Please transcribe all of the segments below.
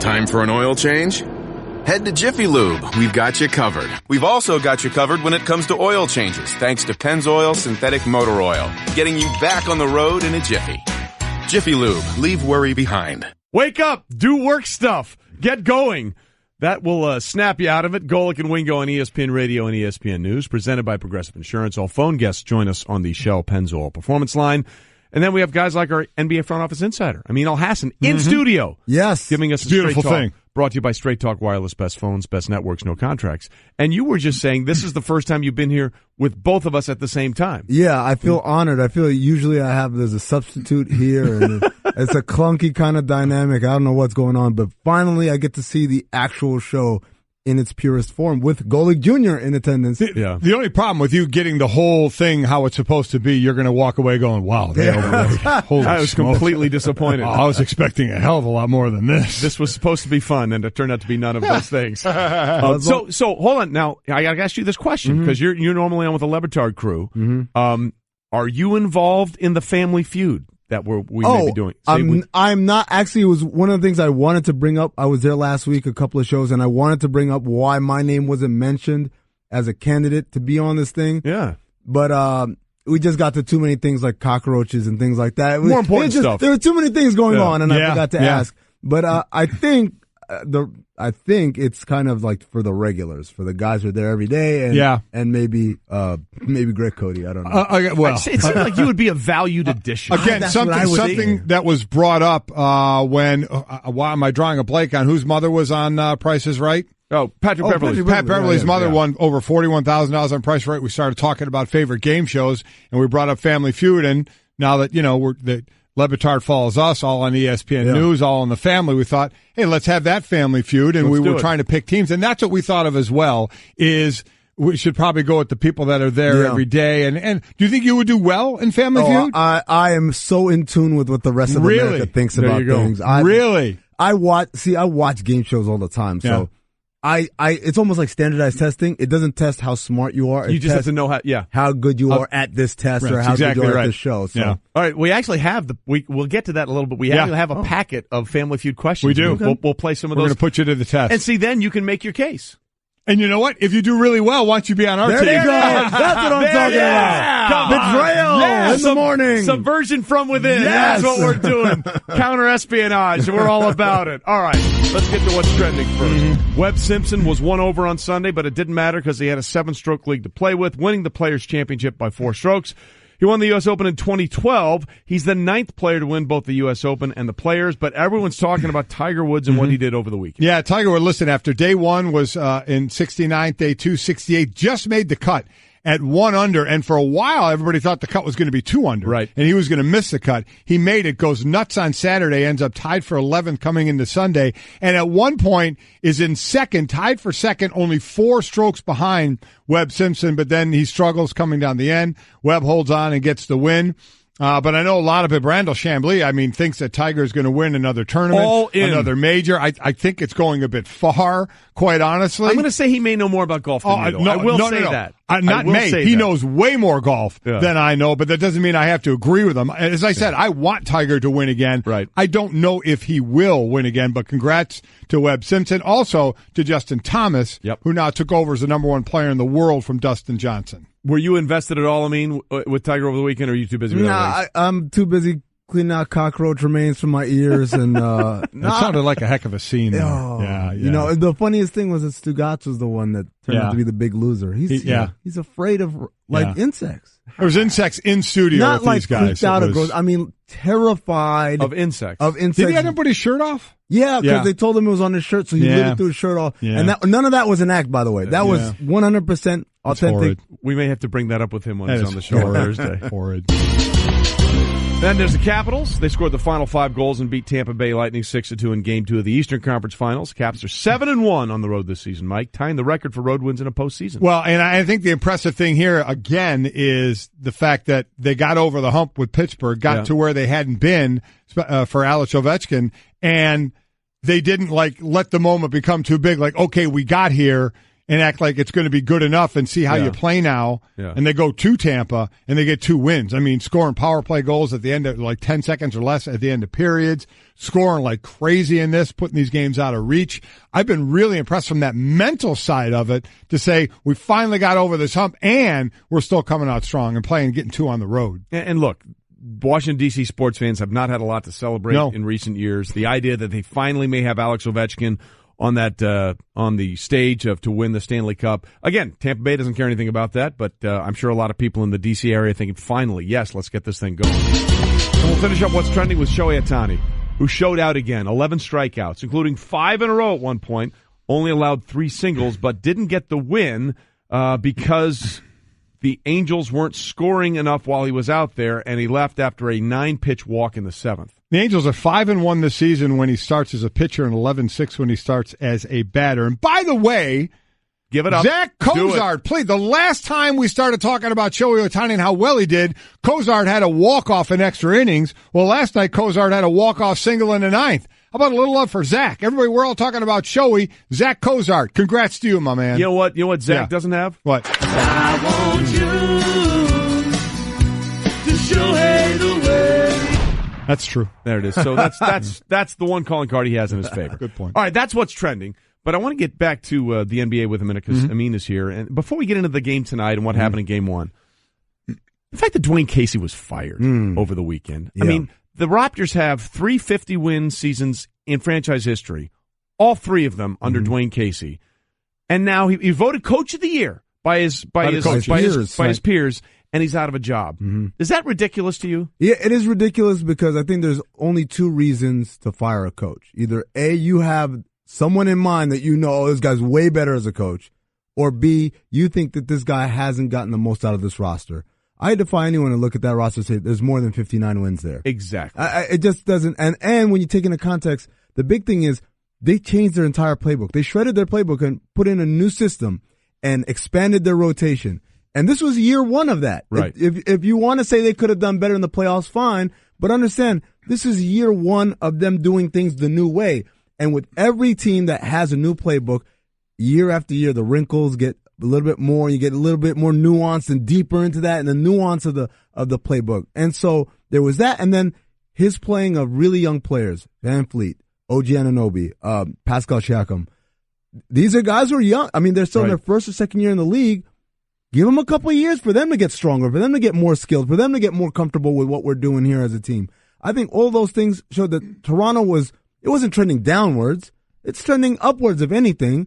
Time for an oil change? Head to Jiffy Lube. We've got you covered. We've also got you covered when it comes to oil changes, thanks to Pennzoil Synthetic Motor Oil, getting you back on the road in a jiffy. Jiffy Lube. Leave worry behind. Wake up. Do work stuff. Get going. That will snap you out of it. Golic and Wingo on ESPN Radio and ESPN News, presented by Progressive Insurance. All phone guests join us on the Shell Pennzoil Performance Line. And then we have guys like our NBA front office insider, Amin Elhassan, in studio. Yes. Giving us a beautiful straight talk. thing. Brought to you by Straight Talk Wireless, best phones, best networks, no contracts. And you were just saying this is the first time you've been here with both of us at the same time. Yeah, I feel honored. I feel usually there's a substitute here, and it's a clunky kind of dynamic. I don't know what's going on, but finally I get to see the actual show in its purest form with Golic Jr. in attendance. The only problem with you getting the whole thing how it's supposed to be, you're going to walk away going, wow, they overrated. Holy I was smokes. completely disappointed. I was expecting a hell of a lot more than this. This was supposed to be fun, and it turned out to be none of those things. So hold on. Now, I got to ask you this question, because you're normally on with the Le Batard crew. Are you involved in the Family Feud that we may be doing? I'm not. Actually, it was one of the things I wanted to bring up. I was there last week, a couple of shows, and I wanted to bring up why my name wasn't mentioned as a candidate to be on this thing. Yeah. But we just got to too many things like cockroaches and things like that. More important stuff. There were too many things going on, and I forgot to ask. But I think it's kind of like for the regulars, for the guys who are there every day, and maybe Greg Cody. I don't know. It seems like you would be a valued addition. Again, something that was brought up when why am I drawing a blank on whose mother was on Price is Right? Oh, Patrick Beverley. Pat Beverley's mother won over $41,000 on Price is Right. We started talking about favorite game shows, and we brought up Family Feud, and now that Le Batard follows us, all on ESPN News, all in the family, we thought, hey, let's have that Family Feud, and we were trying to pick teams, and that's what we thought of as well, is we should probably go with the people that are there every day. And do you think you would do well in Family Feud? I am so in tune with what the rest of America thinks about things. I watch game shows all the time, so it's almost like standardized testing. It doesn't test how smart you are. You just have to know how good you are at this test or how good you are at this show. So. Yeah. All right, we actually have we'll get to that in a little bit. We actually have a packet of Family Feud questions. We do. Okay. We'll play some of those. We're going to put you to the test. And see, then you can make your case. And you know what? If you do really well, why don't you be on our team? There you go. That's what I'm talking about. Betrayal in the morning. Subversion from within. Yes. That's what we're doing. Counter-espionage. We're all about it. All right. Let's get to what's trending first. Webb Simpson was one over on Sunday, but it didn't matter because he had a 7-stroke league to play with, winning the Players' Championship by 4 strokes. He won the U.S. Open in 2012. He's the 9th player to win both the U.S. Open and the Players, but everyone's talking about Tiger Woods and what he did over the weekend. Yeah, Tiger Woods, listen, after day 1 was in 69th, day 2, 68, just made the cut at 1 under, and for a while everybody thought the cut was going to be 2 under. Right. And he was going to miss the cut. He made it, goes nuts on Saturday, ends up tied for 11th coming into Sunday, and at one point is in second, tied for second, only 4 strokes behind Webb Simpson, but then he struggles coming down the end. Webb holds on and gets the win. But I know a lot of it. Randall Chambly, thinks that Tiger is going to win another tournament, another major. I think it's going a bit far, quite honestly. I'm going to say he may know more about golf than you, though. I will say that. Not may. He knows way more golf than I know, but that doesn't mean I have to agree with him. As I said, I want Tiger to win again. Right. I don't know if he will win again, but congrats to Webb Simpson. Also to Justin Thomas, who now took over as the number 1 player in the world from Dustin Johnson. Were you invested at all, with Tiger over the weekend, or are you too busy with that race? I'm too busy cleaning out cockroach remains from my ears. And That sounded like a heck of a scene there. Yeah. You know, the funniest thing was that Stugotz was the one that turned out to be the big loser. He's afraid of, insects. There was insects in studio Not with these guys. Freaked out of gross. terrified. Of insects. Did he have him put his shirt off? Yeah, because they told him it was on his shirt, so he literally threw his shirt off. Yeah. And none of that was an act, by the way. That was 100% authentic. We may have to bring that up with him when he's on the show on Thursday. Horrid. Then there's the Capitals. They scored the final 5 goals and beat Tampa Bay Lightning 6-2 in Game 2 of the Eastern Conference Finals. Caps are 7-1 on the road this season, Mike, tying the record for road wins in a postseason. Well, and I think the impressive thing here, again, is the fact that they got over the hump with Pittsburgh, got to where they hadn't been for Alex Ovechkin, and they didn't, let the moment become too big, okay, we got here, and act like it's going to be good enough and see how you play now. Yeah. And they go to Tampa and they get 2 wins. I mean, scoring power play goals at the end of like 10 seconds or less at the end of periods, scoring like crazy in this, putting these games out of reach. I've been really impressed from that mental side of it to say we finally got over this hump and we're still coming out strong and playing, getting 2 on the road. And look, Washington, D.C. sports fans have not had a lot to celebrate in recent years. The idea that they finally may have Alex Ovechkin on that on the stage to win the Stanley Cup. Again, Tampa Bay doesn't care anything about that, but I'm sure a lot of people in the D.C. area thinking, finally, yes, let's get this thing going. And we'll finish up what's trending with Shohei Ohtani, who showed out again, 11 strikeouts, including 5 in a row at one point, only allowed 3 singles, but didn't get the win because the Angels weren't scoring enough while he was out there, and he left after a 9-pitch walk in the 7th. The Angels are 5-1 this season when he starts as a pitcher and 11-6 when he starts as a batter. And by the way, give it up. Zach Cozart played. The last time we started talking about Shohei Ohtani and how well he did, Cozart had a walk-off in extra innings. Well, last night Cozart had a walk-off single in the 9th. How about a little love for Zach? Everybody, we're all talking about Shohei. Zach Cozart. Congrats to you, my man. You know what Zach doesn't have? What? I want you to Shohei the way. That's true. There it is. So that's the one calling card he has in his favor. Good point. All right, that's what's trending. But I want to get back to the NBA with a minute because Amin is here. And before we get into the game tonight and what happened in Game 1, the fact that Dwayne Casey was fired over the weekend. Yeah. I mean, the Raptors have 3 50-win seasons in franchise history, all 3 of them under Dwayne Casey. And now he voted Coach of the Year by his peers. And he's out of a job. Is that ridiculous to you? Yeah, it is ridiculous because I think there's only 2 reasons to fire a coach. Either A, you have someone in mind that you know, this guy's way better as a coach, or B, you think that this guy hasn't gotten the most out of this roster. I defy anyone to look at that roster and say there's more than 59 wins there. Exactly. It just doesn't. And when you take into context, the big thing is they changed their entire playbook. They shredded their playbook and put in a new system and expanded their rotation. And this was year 1 of that. Right. If you want to say they could have done better in the playoffs, fine. But understand, this is year 1 of them doing things the new way. And with every team that has a new playbook, year after year, the wrinkles get a little bit more. You get a little bit more nuanced and deeper into that and the nuance of the playbook. And so there was that. And then his playing of really young players, Van Fleet, OG Anunoby, Pascal Siakam. These are guys who are young. I mean, they're still in their first or second year in the league. Give them a couple of years for them to get stronger, for them to get more skilled, for them to get more comfortable with what we're doing here as a team. I think all those things showed that Toronto wasn't trending downwards. It's trending upwards, if anything.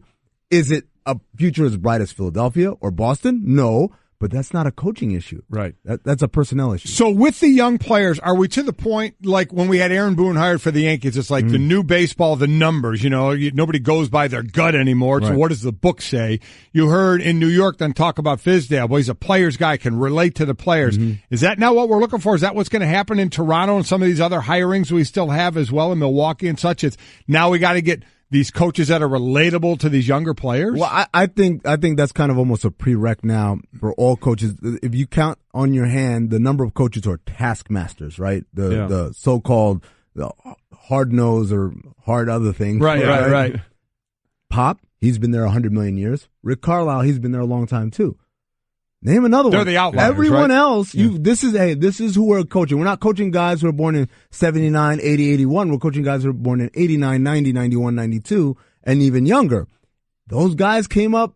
Is it a future as bright as Philadelphia or Boston? No, but that's not a coaching issue. Right. That's a personnel issue. So with the young players, are we to the point, like when we had Aaron Boone hired for the Yankees, it's like the new baseball, the numbers, nobody goes by their gut anymore. So what does the book say? You heard in New York them talk about Fizdale. Well, he's a player's guy, can relate to the players. Is that now what we're looking for? Is that what's going to happen in Toronto and some of these other hirings we still have as well in Milwaukee and such? It's now we got to get these coaches that are relatable to these younger players? Well, I think that's kind of almost a prereq now for all coaches. If you count on your hand the number of coaches who are taskmasters, right? The so-called hard nose or hard other things. Right. Pop, he's been there 100 million years. Rick Carlisle, he's been there a long time too. Name another one. They're the outliers. Everyone else, this is who we're coaching. We're not coaching guys who are born in 79, 80, 81. We're coaching guys who are born in 89, 90, 91, 92, and even younger. Those guys came up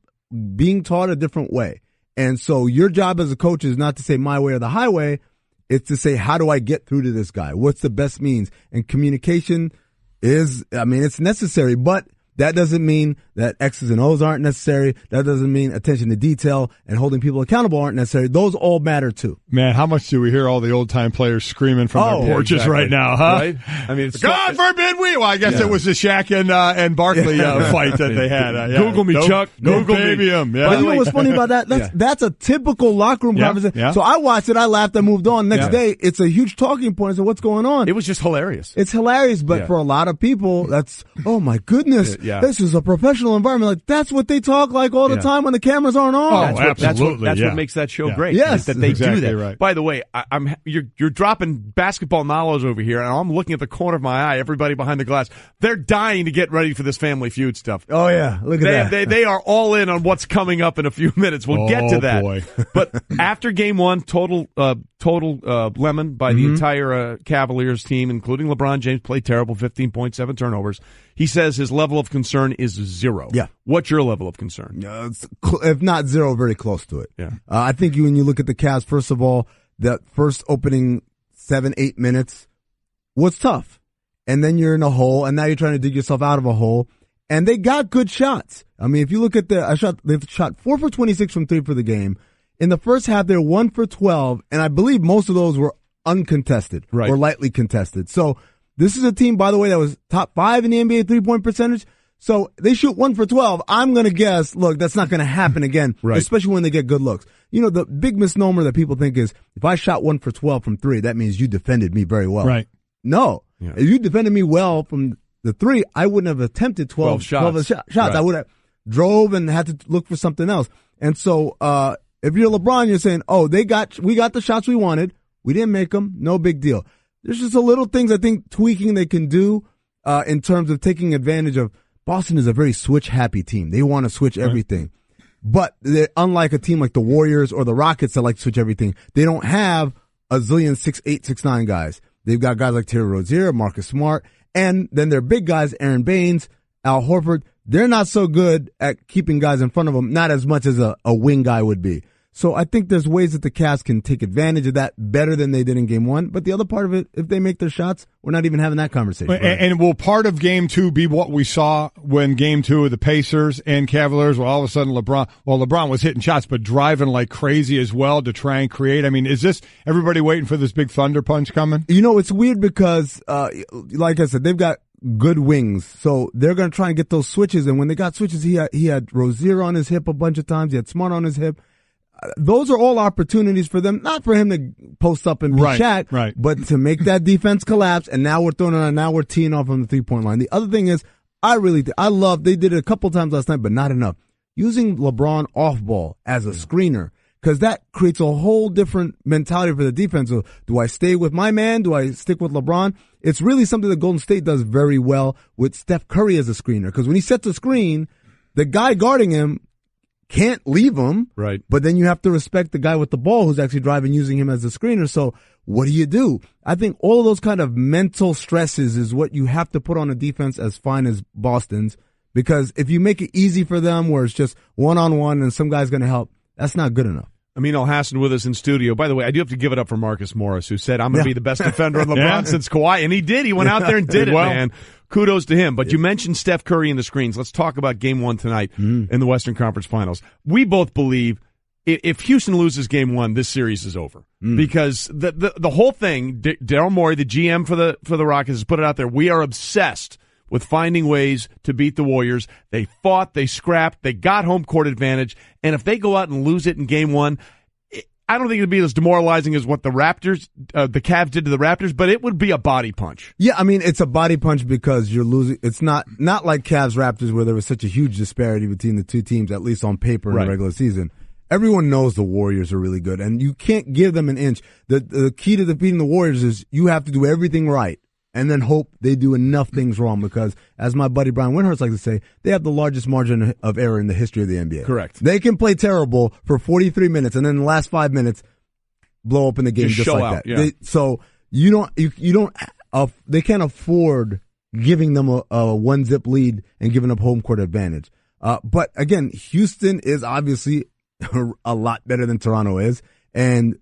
being taught a different way. And so your job as a coach is not to say my way or the highway. It's to say, how do I get through to this guy? What's the best means? And communication it's necessary, but that doesn't mean that X's and O's aren't necessary. That doesn't mean attention to detail and holding people accountable aren't necessary. Those all matter too. Man, how much do we hear all the old-time players screaming from their porches right now, huh? Right? I mean, God forbid we. Well, I guess it was the Shaq and Barkley fight that they had. Google me, Chuck. Google me. Yeah. But you know what's funny about that? That's a typical locker room conversation. Yeah. So I watched it, I laughed, I moved on. Next day, it's a huge talking point. I said, what's going on? It was just hilarious. It's hilarious, but for a lot of people, that's, oh my goodness. this is a professional environment. Like, that's what they talk like all the time when the cameras aren't on. That's what makes that show great. Yes, that they do that. Right. By the way, you're dropping basketball knowledge over here, and I'm looking at the corner of my eye. Everybody behind the glass, they're dying to get ready for this Family Feud stuff. Oh yeah, look at that. They are all in on what's coming up in a few minutes. We'll get to that. Boy. But after game one, total lemon by the entire Cavaliers team, including LeBron James, played terrible, 15.7 turnovers. He says his level of concern is 0. Yeah. What's your level of concern? If not 0, very close to it. Yeah. I think when you look at the Cavs, first of all, that first opening 7-8 minutes was tough. And then you're in a hole, and now you're trying to dig yourself out of a hole. And they got good shots. I mean, if you look at they've shot 4 for 26 from 3 for the game. In the first half, they're 1 for 12, and I believe most of those were uncontested or lightly contested. So this is a team, by the way, that was top 5 in the NBA 3-point percentage. So they shoot 1 for 12. I'm going to guess, look, that's not going to happen again, especially when they get good looks. You know, the big misnomer that people think is, if I shot 1 for 12 from 3, that means you defended me very well. Right. No. Yeah. If you defended me well from the 3, I wouldn't have attempted 12 shots. Right. I would have drove and had to look for something else. And so, if you're LeBron, you're saying, we got the shots we wanted. We didn't make them. No big deal. There's just a little things I think tweaking they can do, in terms of taking advantage of. Boston is a very switch happy team. They want to switch everything. But they're unlike a team like the Warriors or the Rockets that like to switch everything. They don't have a zillion 6'8", 6'9" guys. They've got guys like Terry Rozier, Marcus Smart, and then their big guys, Aaron Baines, Al Horford. They're not so good at keeping guys in front of them, not as much as a wing guy would be. So I think there's ways that the Cavs can take advantage of that better than they did in game one. But the other part of it, if they make their shots, we're not even having that conversation. And will part of game 2 be what we saw when game 2 of the Pacers and Cavaliers, where all of a sudden LeBron was hitting shots, but driving like crazy as well to try and create? I mean, is this everybody waiting for this big thunder punch coming? You know, it's weird because, like I said, they've got good wings. So they're going to try and get those switches. And when they got switches, he had Rozier on his hip a bunch of times. He had Smart on his hip. Those are all opportunities for them, not for him to post up and be Shaq, but to make that defense collapse. And now we're throwing it on, now we're teeing off on the 3-point line. The other thing is, I love, they did it a couple times last night, but not enough. Using LeBron off ball as a screener, because that creates a whole different mentality for the defense. So, do I stay with my man? Do I stick with LeBron? It's really something that Golden State does very well with Steph Curry as a screener, because when he sets a screen, the guy guarding him can't leave him, right? But then you have to respect the guy with the ball who's actually driving, using him as a screener. So what do? I think all of those kind of mental stresses is what you have to put on a defense as fine as Boston's, because if you make it easy for them where it's just one-on-one and some guy's going to help, that's not good enough. Amin Elhassan with us in studio. By the way, I do have to give it up for Marcus Morris, who said, I'm going to be the best defender on LeBron since Kawhi. And he did. He went out there and did it, man. Kudos to him. But you mentioned Steph Curry and the screens. Let's talk about game 1 tonight in the Western Conference Finals. We both believe if Houston loses game 1, this series is over. Because the whole thing, Daryl Morey, the GM for the Rockets, has put it out there. We are obsessed with finding ways to beat the Warriors. They fought, they scrapped, they got home court advantage. And if they go out and lose it in game 1, I don't think it'd be as demoralizing as what the Cavs did to the Raptors, but it would be a body punch. Yeah, I mean, it's a body punch because you're losing. It's not like Cavs Raptors where there was such a huge disparity between the two teams, at least on paper in the regular season. Everyone knows the Warriors are really good, and you can't give them an inch. The key to defeating the Warriors is you have to do everything right and then hope they do enough things wrong, because, as my buddy Brian Windhorst likes to say, they have the largest margin of error in the history of the NBA. Correct. They can play terrible for 43 minutes, and then in the last 5 minutes, blow open the game just like out, that. Yeah. So they can't afford giving them a 1-zip lead and giving up home court advantage. But again, Houston is obviously a lot better than Toronto is, and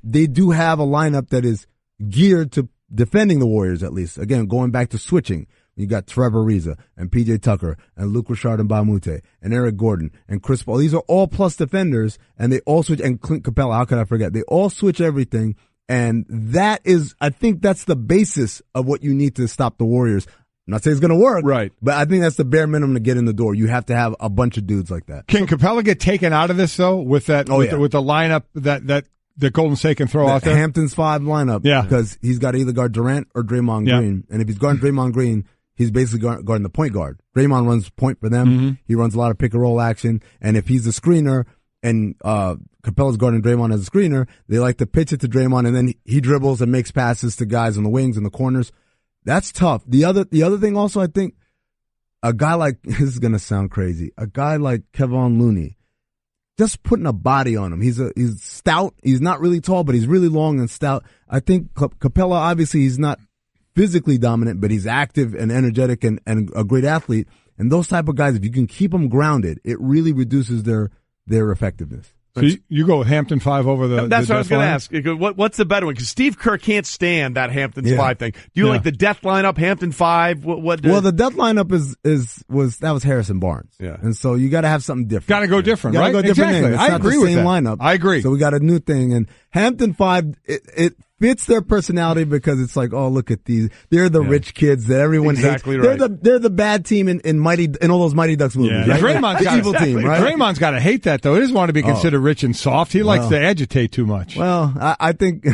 they do have a lineup that is geared to defending the Warriors, at least. Again, going back to switching, you got Trevor Ariza and PJ Tucker and Luke Richard and Bamute and Eric Gordon and Chris Paul. These are all plus defenders, and they all switch. And Clint Capella, how could I forget? They all switch everything, and I think that's the basis of what you need to stop the Warriors. I'm not saying it's going to work, right? But I think that's the bare minimum to get in the door. You have to have a bunch of dudes like that. Can Capella get taken out of this though with that? With the lineup that Golden State can throw out there? Hampton's 5 lineup. Yeah. Because he's got to either guard Durant or Draymond Green. And if he's guarding Draymond Green, he's basically guarding the point guard. Draymond runs point for them. Mm-hmm. He runs a lot of pick and roll action. And if he's a screener and Capella's guarding Draymond as a screener, they like to pitch it to Draymond, and then he dribbles and makes passes to guys on the wings and the corners. That's tough. The other thing also, I think, a guy like, this is going to sound crazy, a guy like Kevon Looney, just putting a body on him. He's stout. He's not really tall, but he's really long and stout. I think Capella, obviously, he's not physically dominant, but he's active and energetic and a great athlete. And those type of guys, if you can keep them grounded, it really reduces their effectiveness. So you go Hampton 5 over the. That's what I was going to ask. What's the better one? Because Steve Kerr can't stand that Hamptons 5 thing. Do you like the death lineup, Hampton 5? Well, the death lineup was Harrison Barnes. Yeah, and so you got to have something different. Got to go different, right? Go different. Exactly. It's I not agree the with same that. lineup. I agree. So we got a new thing, and Hampton 5 it fits their personality because it's like, oh, look at these. They're the rich kids that everyone hates. Right. They're the bad team in all those Mighty Ducks movies. Yeah. Right? Draymond's the evil team, right? Draymond's got to hate that though. He doesn't want to be considered rich and soft. He likes to agitate too much. Well, I think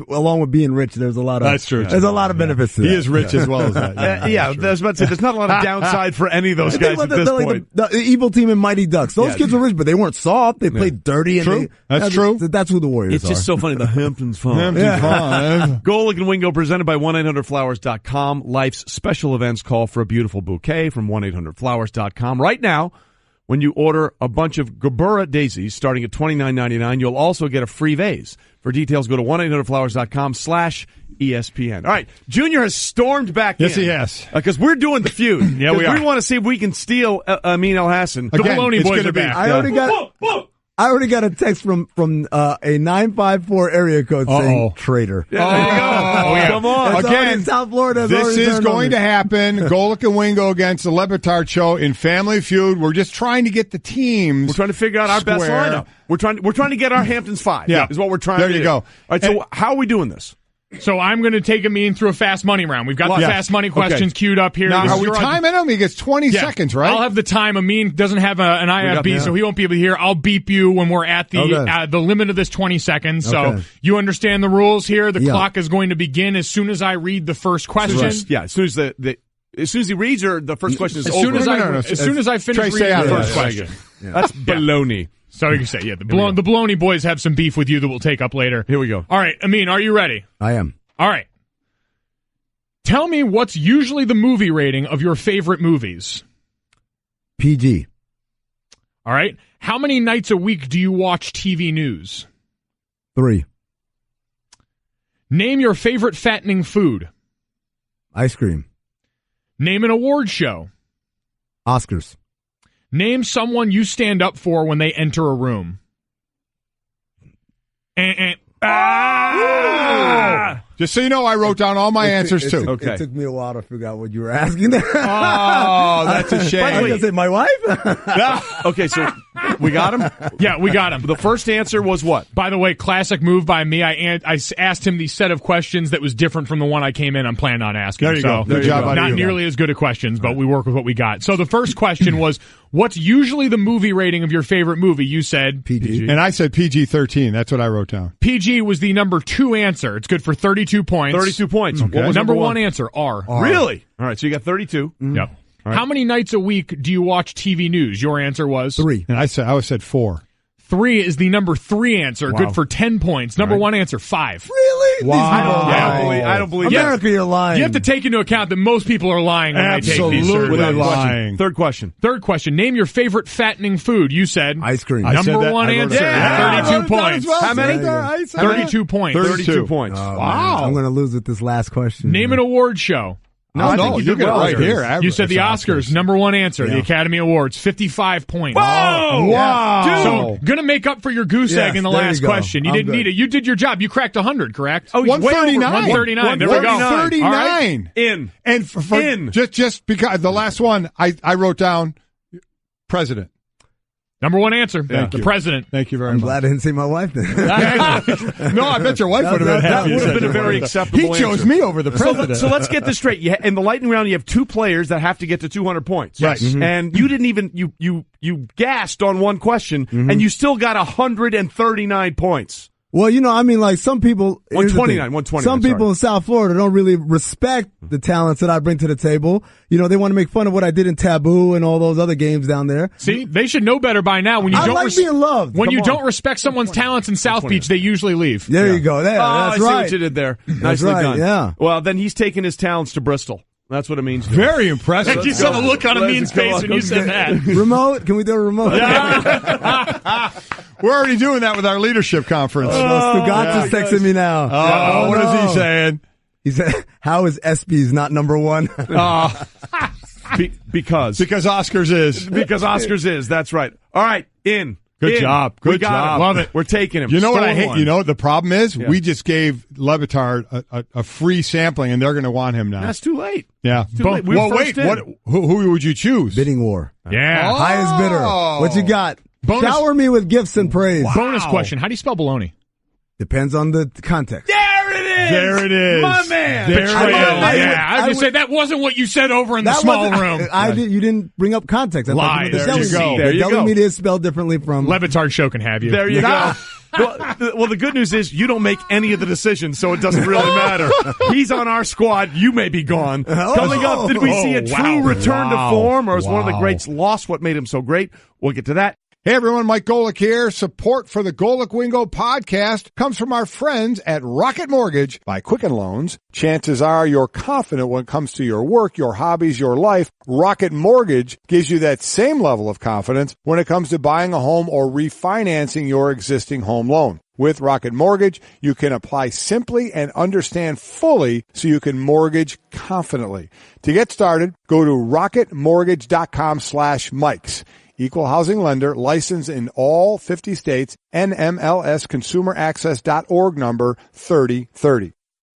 along with being rich, there's a lot of that's true. There's a lot of benefits to that. He is rich as well as that. I was about to say there's not a lot of downside for any of those guys at this point. The evil team in Mighty Ducks. Those kids were rich, but they weren't soft. They played dirty. True. That's true. That's who the Warriors are. It's just so funny. The Hamptons 5. Hamptons 5. Golic and Wingo presented by 1-800-Flowers.com. Life's special events call for a beautiful bouquet from 1-800-Flowers.com. Right now, when you order a bunch of Gerbera daisies starting at $29.99, you'll also get a free vase. For details, go to 1-800-Flowers.com/ESPN. All right, Junior has stormed back in. Yes, he has. Because we're doing the feud. Yeah, we are. We want to see if we can steal Amin Elhassan. Again, the Baloney it's Boys gonna are be- back. I already got a text from a 954 area code saying traitor. Yeah, there you go. Come on. Again, South Florida. This is going to happen. Golic and Wingo against the Lebitard Show in Family Feud. We're just trying to get the teams. We're trying to figure out our best lineup. We're trying to get our Hamptons 5. Yeah, is what we're trying to do. There you go. All right, so how are we doing this? So I'm going to take Amin through a fast money round. We've got the fast money questions queued up here. Now, are we timing him? He gets 20 seconds, right? I'll have the time. Amin doesn't have an IFB, so he won't be able to hear. I'll beep you when we're at the limit of this 20 seconds. So you understand the rules here. The clock is going to begin as soon as I read the first question. As soon as as soon as he reads, or the first question is over. As soon as I finish reading the first question. That's baloney. So you can say, the Baloney Boys have some beef with you that we'll take up later. Here we go. All right, Amin, are you ready? I am. All right. Tell me what's usually the movie rating of your favorite movies. PG. All right. How many nights a week do you watch TV news? 3. Name your favorite fattening food. Ice cream. Name an award show. Oscars. Name someone you stand up for when they enter a room. Just so you know, I wrote down all my answers, too. It took me a while to figure out what you were asking there. Oh, that's a shame. I was going to say, my wife? Okay, so we got him? Yeah, we got him. The first answer was what? By the way, classic move by me. I asked him the set of questions that was different from the one I came in. I'm planning on asking. There you go. Good job. Not nearly as good of questions, but we work with what we got. So the first question was, what's usually the movie rating of your favorite movie? You said PG. And I said PG-13. That's what I wrote down. PG was the number 2 answer. It's good for 32 points. 32 points. Okay. What was number 1 answer? R. Really? All right, so you got 32. Yep. Right. How many nights a week do you watch TV news? Your answer was 3. And I said 4. 3 is the number 3 answer. Wow. Good for 10 points. Number 1 answer, 5. Really? Wow. I don't believe America, you're lying. You have to take into account that most people are lying when they take these surveys. lying. Third question. Third question. Name your favorite fattening food. You said ice cream. Number 1 answer. 32 points. Well. How many? 32 points. 32 points. Wow. I'm going to lose with this last question. Name an award show. No, you get it right here. You said the Oscars. Number 1 answer. The Academy Awards. 55 points. Whoa! Wow. So, gonna make up for your goose egg in the last question. You didn't need it. You did your job. You cracked 100, correct? Oh, 139. 139. There we go. 139. Right. In. And for just because the last one, I wrote down president. Number 1 answer. Thank the you. president. Thank you very I'm much. glad I didn't say my wife then. No, I bet your wife would have been happy. That would have been a very acceptable He chose answer. me over the president. So let's get this straight. In the lightning round, you have 2 players that have to get to 200 points. Right. Mm-hmm. And you didn't even you gassed on one question, and you still got 139 points. Well, like some people. 129. Some people in South Florida don't really respect the talents that I bring to the table. They want to make fun of what I did in Taboo and all those other games down there. See, they should know better by now. When you being loved. When you don't respect someone's talents in South Beach, they usually leave. There you go. That's I see right. what you did there. Nicely done. Yeah. Well, then he's taking his talents to Bristol. That's what it means. Very impressive. You saw the look on Amin's face when you said that. Remote? Can we do a remote? We're already doing that with our leadership conference. Stugatz is texting me now. What is he saying? He said, how is ESPYs not number one? Because Oscars is. Because Oscars is. That's right. All right. Good job. Good job. Love it. We're taking him. You know what I Stolen hate? one. You know what the problem is? Yeah. We just gave Levitard a free sampling, and they're going to want him now. That's too late. Yeah. Too late. We were first in. Who would you choose? Bidding war. Yeah. Highest bidder. What you got? Shower me with gifts and praise. Wow. Bonus question. How do you spell baloney? Depends on the context. There it is. My man. I would say that wasn't what you said over in the small room. You didn't bring up context. Lie. There you go. The deli meat is spelled differently from Levitard show can have you. There you go. Well, the good news is you don't make any of the decisions, so it doesn't really matter. He's on our squad. You may be gone. Coming up, did we see a true return to form, or is one of the greats lost what made him so great? We'll get to that. Hey everyone, Mike Golic here. Support for the Golic Wingo podcast comes from our friends at Rocket Mortgage by Quicken Loans. Chances are you're confident when it comes to your work, your hobbies, your life. Rocket Mortgage gives you that same level of confidence when it comes to buying a home or refinancing your existing home loan. With Rocket Mortgage, you can apply simply and understand fully so you can mortgage confidently. To get started, go to rocketmortgage.com/Mikes. Equal housing lender, licensed in all 50 states, NMLS consumeraccess.org number 3030.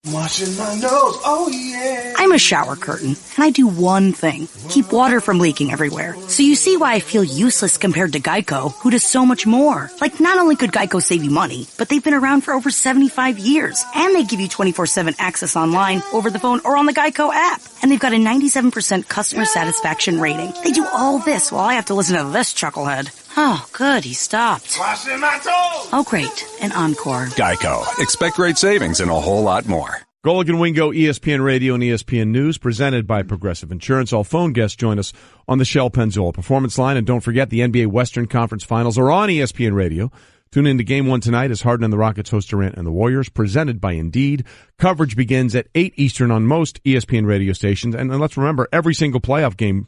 Washing my nose, oh yeah. I'm a shower curtain, and I do one thing, keep water from leaking everywhere. So you see why I feel useless compared to Geico, who does so much more. Like, not only could Geico save you money, but they've been around for over 75 years. And they give you 24/7 access online, over the phone, or on the Geico app. And they've got a 97% customer satisfaction rating. They do all this while I have to listen to this chucklehead. Oh, good, he stopped. Washing my toes. Oh, great, an encore. Geico. Expect great savings and a whole lot more. Golic and Wingo, ESPN Radio and ESPN News, presented by Progressive Insurance. All phone guests join us on the Shell Pennzoil Performance Line. And don't forget, the NBA Western Conference Finals are on ESPN Radio. Tune in to Game 1 tonight as Harden and the Rockets host Durant and the Warriors, presented by Indeed. Coverage begins at 8 Eastern on most ESPN radio stations. And let's remember, every single playoff game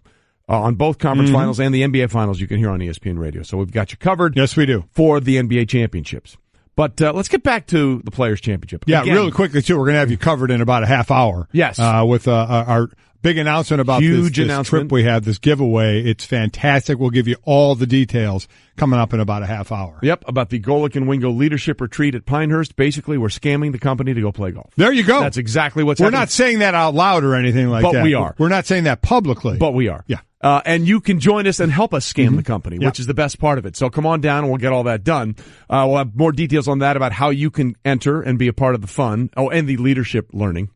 on both conference finals and the NBA finals you can hear on ESPN Radio. So we've got you covered. Yes, we do. For the NBA championships. But let's get back to the Players' Championship. Yeah, Again, really quickly, too. We're going to have you covered in about a half hour. Yes. With our big announcement about this trip we have, this giveaway. It's fantastic. We'll give you all the details coming up in about a half hour. Yep, about the Golic and Wingo Leadership Retreat at Pinehurst. Basically, we're scamming the company to go play golf. There you go. That's exactly what's happening. We're not saying that out loud or anything like that. But we are. We're not saying that publicly. But we are. Yeah. And you can join us and help us scam the company, which is the best part of it. So come on down and we'll get all that done. We'll have more details on that about how you can enter and be a part of the fun. Oh, and the leadership learning.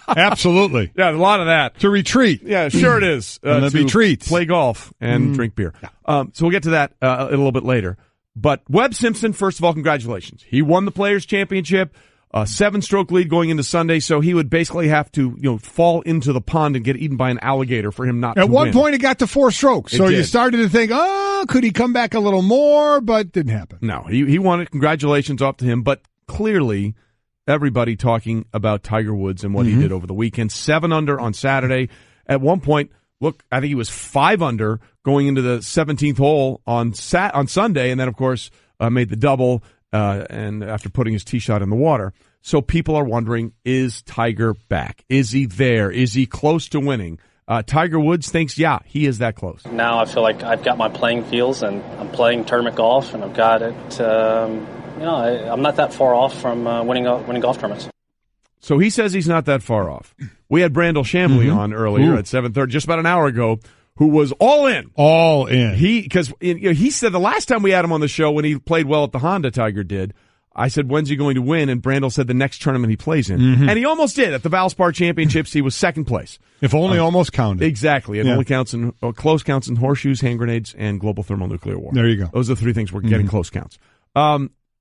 Absolutely. Yeah, a lot of that. To retreat. Yeah, sure it is. And there'll be treats. Play golf and drink beer. Yeah. So we'll get to that a little bit later. But Webb Simpson, first of all, congratulations. He won the Players' Championship. 7-stroke lead going into Sunday, so he would basically have to, fall into the pond and get eaten by an alligator for him not to win. At one point, it got to 4 strokes, so you started to think, could he come back a little more? But didn't happen. No, he won it. Congratulations off to him. But clearly, everybody talking about Tiger Woods and what he did over the weekend. 7 under on Saturday. At one point, look, I think he was 5 under going into the 17th hole on Sunday, and then, of course, made the double. And after putting his tee shot in the water. So people are wondering, is Tiger back? Is he there? Is he close to winning? Tiger Woods thinks, yeah, he is that close. Now I feel like I've got my playing fields and I'm playing tournament golf and I've got it, I'm not that far off from winning golf tournaments. So he says he's not that far off. We had Brandel Chambly on earlier at 7:30, just about an hour ago, who was all in. All in. Because he said the last time we had him on the show when he played well at the Honda, Tiger did, I said, when's he going to win? And Brandel said the next tournament he plays in. And he almost did. At the Valspar Championships, he was second place. If only almost counted. Exactly. It only counts in close counts in horseshoes, hand grenades, and global thermonuclear war. There you go. Those are the 3 things we're getting close counts.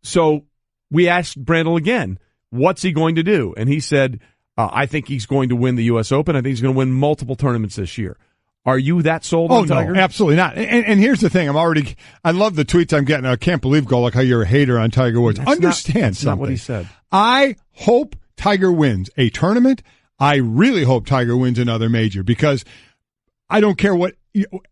So we asked Brandel again, what's he going to do? And he said, I think he's going to win the U.S. Open. I think he's going to win multiple tournaments this year. Are you that sold on Tiger? No, absolutely not. And here's the thing. I love the tweets I'm getting. I can't believe, Golic, how you're a hater on Tiger Woods. That's not what he said. I hope Tiger wins a tournament. I really hope Tiger wins another major, because I don't care what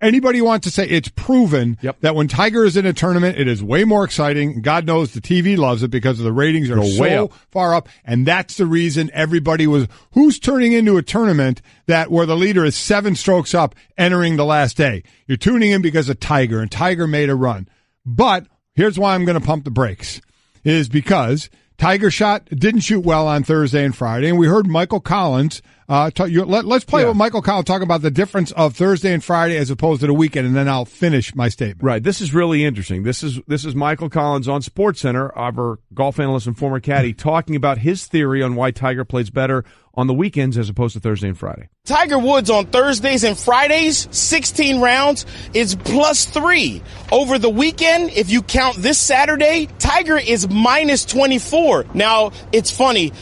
anybody wants to say. It's proven that when Tiger is in a tournament, it is way more exciting. God knows the TV loves it because of the ratings are so far up. And that's the reason everybody was, who's turning into a tournament where the leader is 7 strokes up entering the last day? You're tuning in because of Tiger, and Tiger made a run. But here's why I'm going to pump the brakes, is because Tiger didn't shoot well on Thursday and Friday, and we heard Michael Collins. Let's play with Michael Collins, talk about the difference of Thursday and Friday as opposed to the weekend, and then I'll finish my statement. Right. This is really interesting. This is Michael Collins on SportsCenter, our golf analyst and former caddy, talking about his theory on why Tiger plays better on the weekends as opposed to Thursday and Friday. Tiger Woods on Thursdays and Fridays, 16 rounds, is +3. Over the weekend, if you count this Saturday, Tiger is -24. Now, it's funny.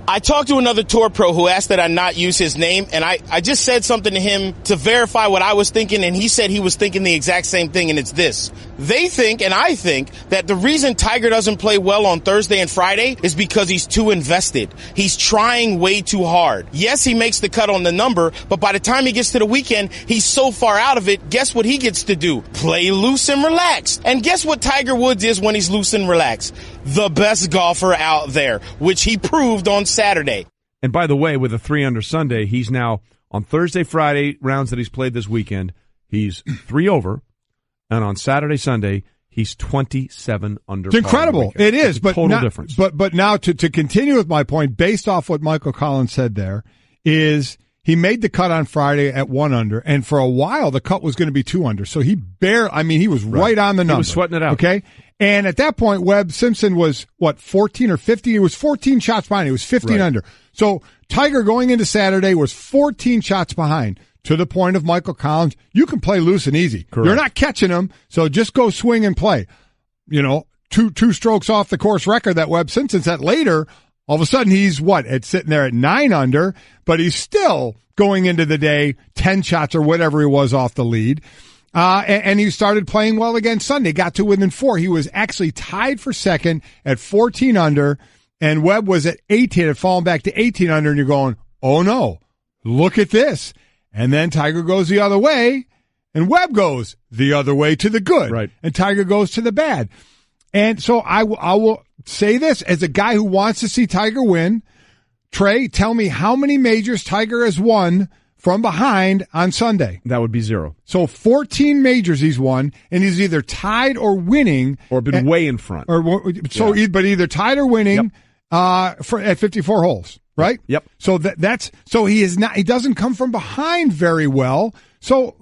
I talked to another tour pro who asked that I not use his name, and I just said something to him to verify what I was thinking, and he said he was thinking the exact same thing, and it's this. They think, and I think, that the reason Tiger doesn't play well on Thursday and Friday is because he's too invested. He's trying way too hard. Yes, he makes the cut on the number, but by the time he gets to the weekend, he's so far out of it, guess what he gets to do? Play loose and relaxed. And guess what Tiger Woods is when he's loose and relaxed? The best golfer out there, which he proved on Saturday. And by the way, with a 3-under Sunday, he's now on Thursday, Friday rounds that he's played this weekend, he's 3 over, and on Saturday, Sunday, he's 27 under. It's incredible. It is, but total difference. But now to continue with my point, based off what Michael Collins said, there is he made the cut on Friday at 1 under, and for a while the cut was going to be 2 under. So he was right on the number. He was sweating it out. Okay. And at that point, Webb Simpson was, 14 or 15? He was 14 shots behind. He was 15 under. So Tiger going into Saturday was 14 shots behind, to the point of Michael Collins, you can play loose and easy. Correct. You're not catching him, so just go swing and play. Two strokes off the course record that Webb Simpson set later. All of a sudden, he's sitting there at 9 under, but he's still going into the day 10 shots or whatever he was off the lead. And he started playing well again Sunday, got to within 4. He was actually tied for second at 14 under, and Webb was at 18, had fallen back to 18 under, and you're going, oh no, look at this. And then Tiger goes the other way, and Webb goes the other way to the good. Right. And Tiger goes to the bad. And so I will say this, as a guy who wants to see Tiger win, Trey, tell me how many majors Tiger has won from behind on Sunday. That would be 0. So 14 majors he's won, and he's either tied or winning. Or been way in front. But either tied or winning at 54 holes. Right? Yep. So he doesn't come from behind very well. So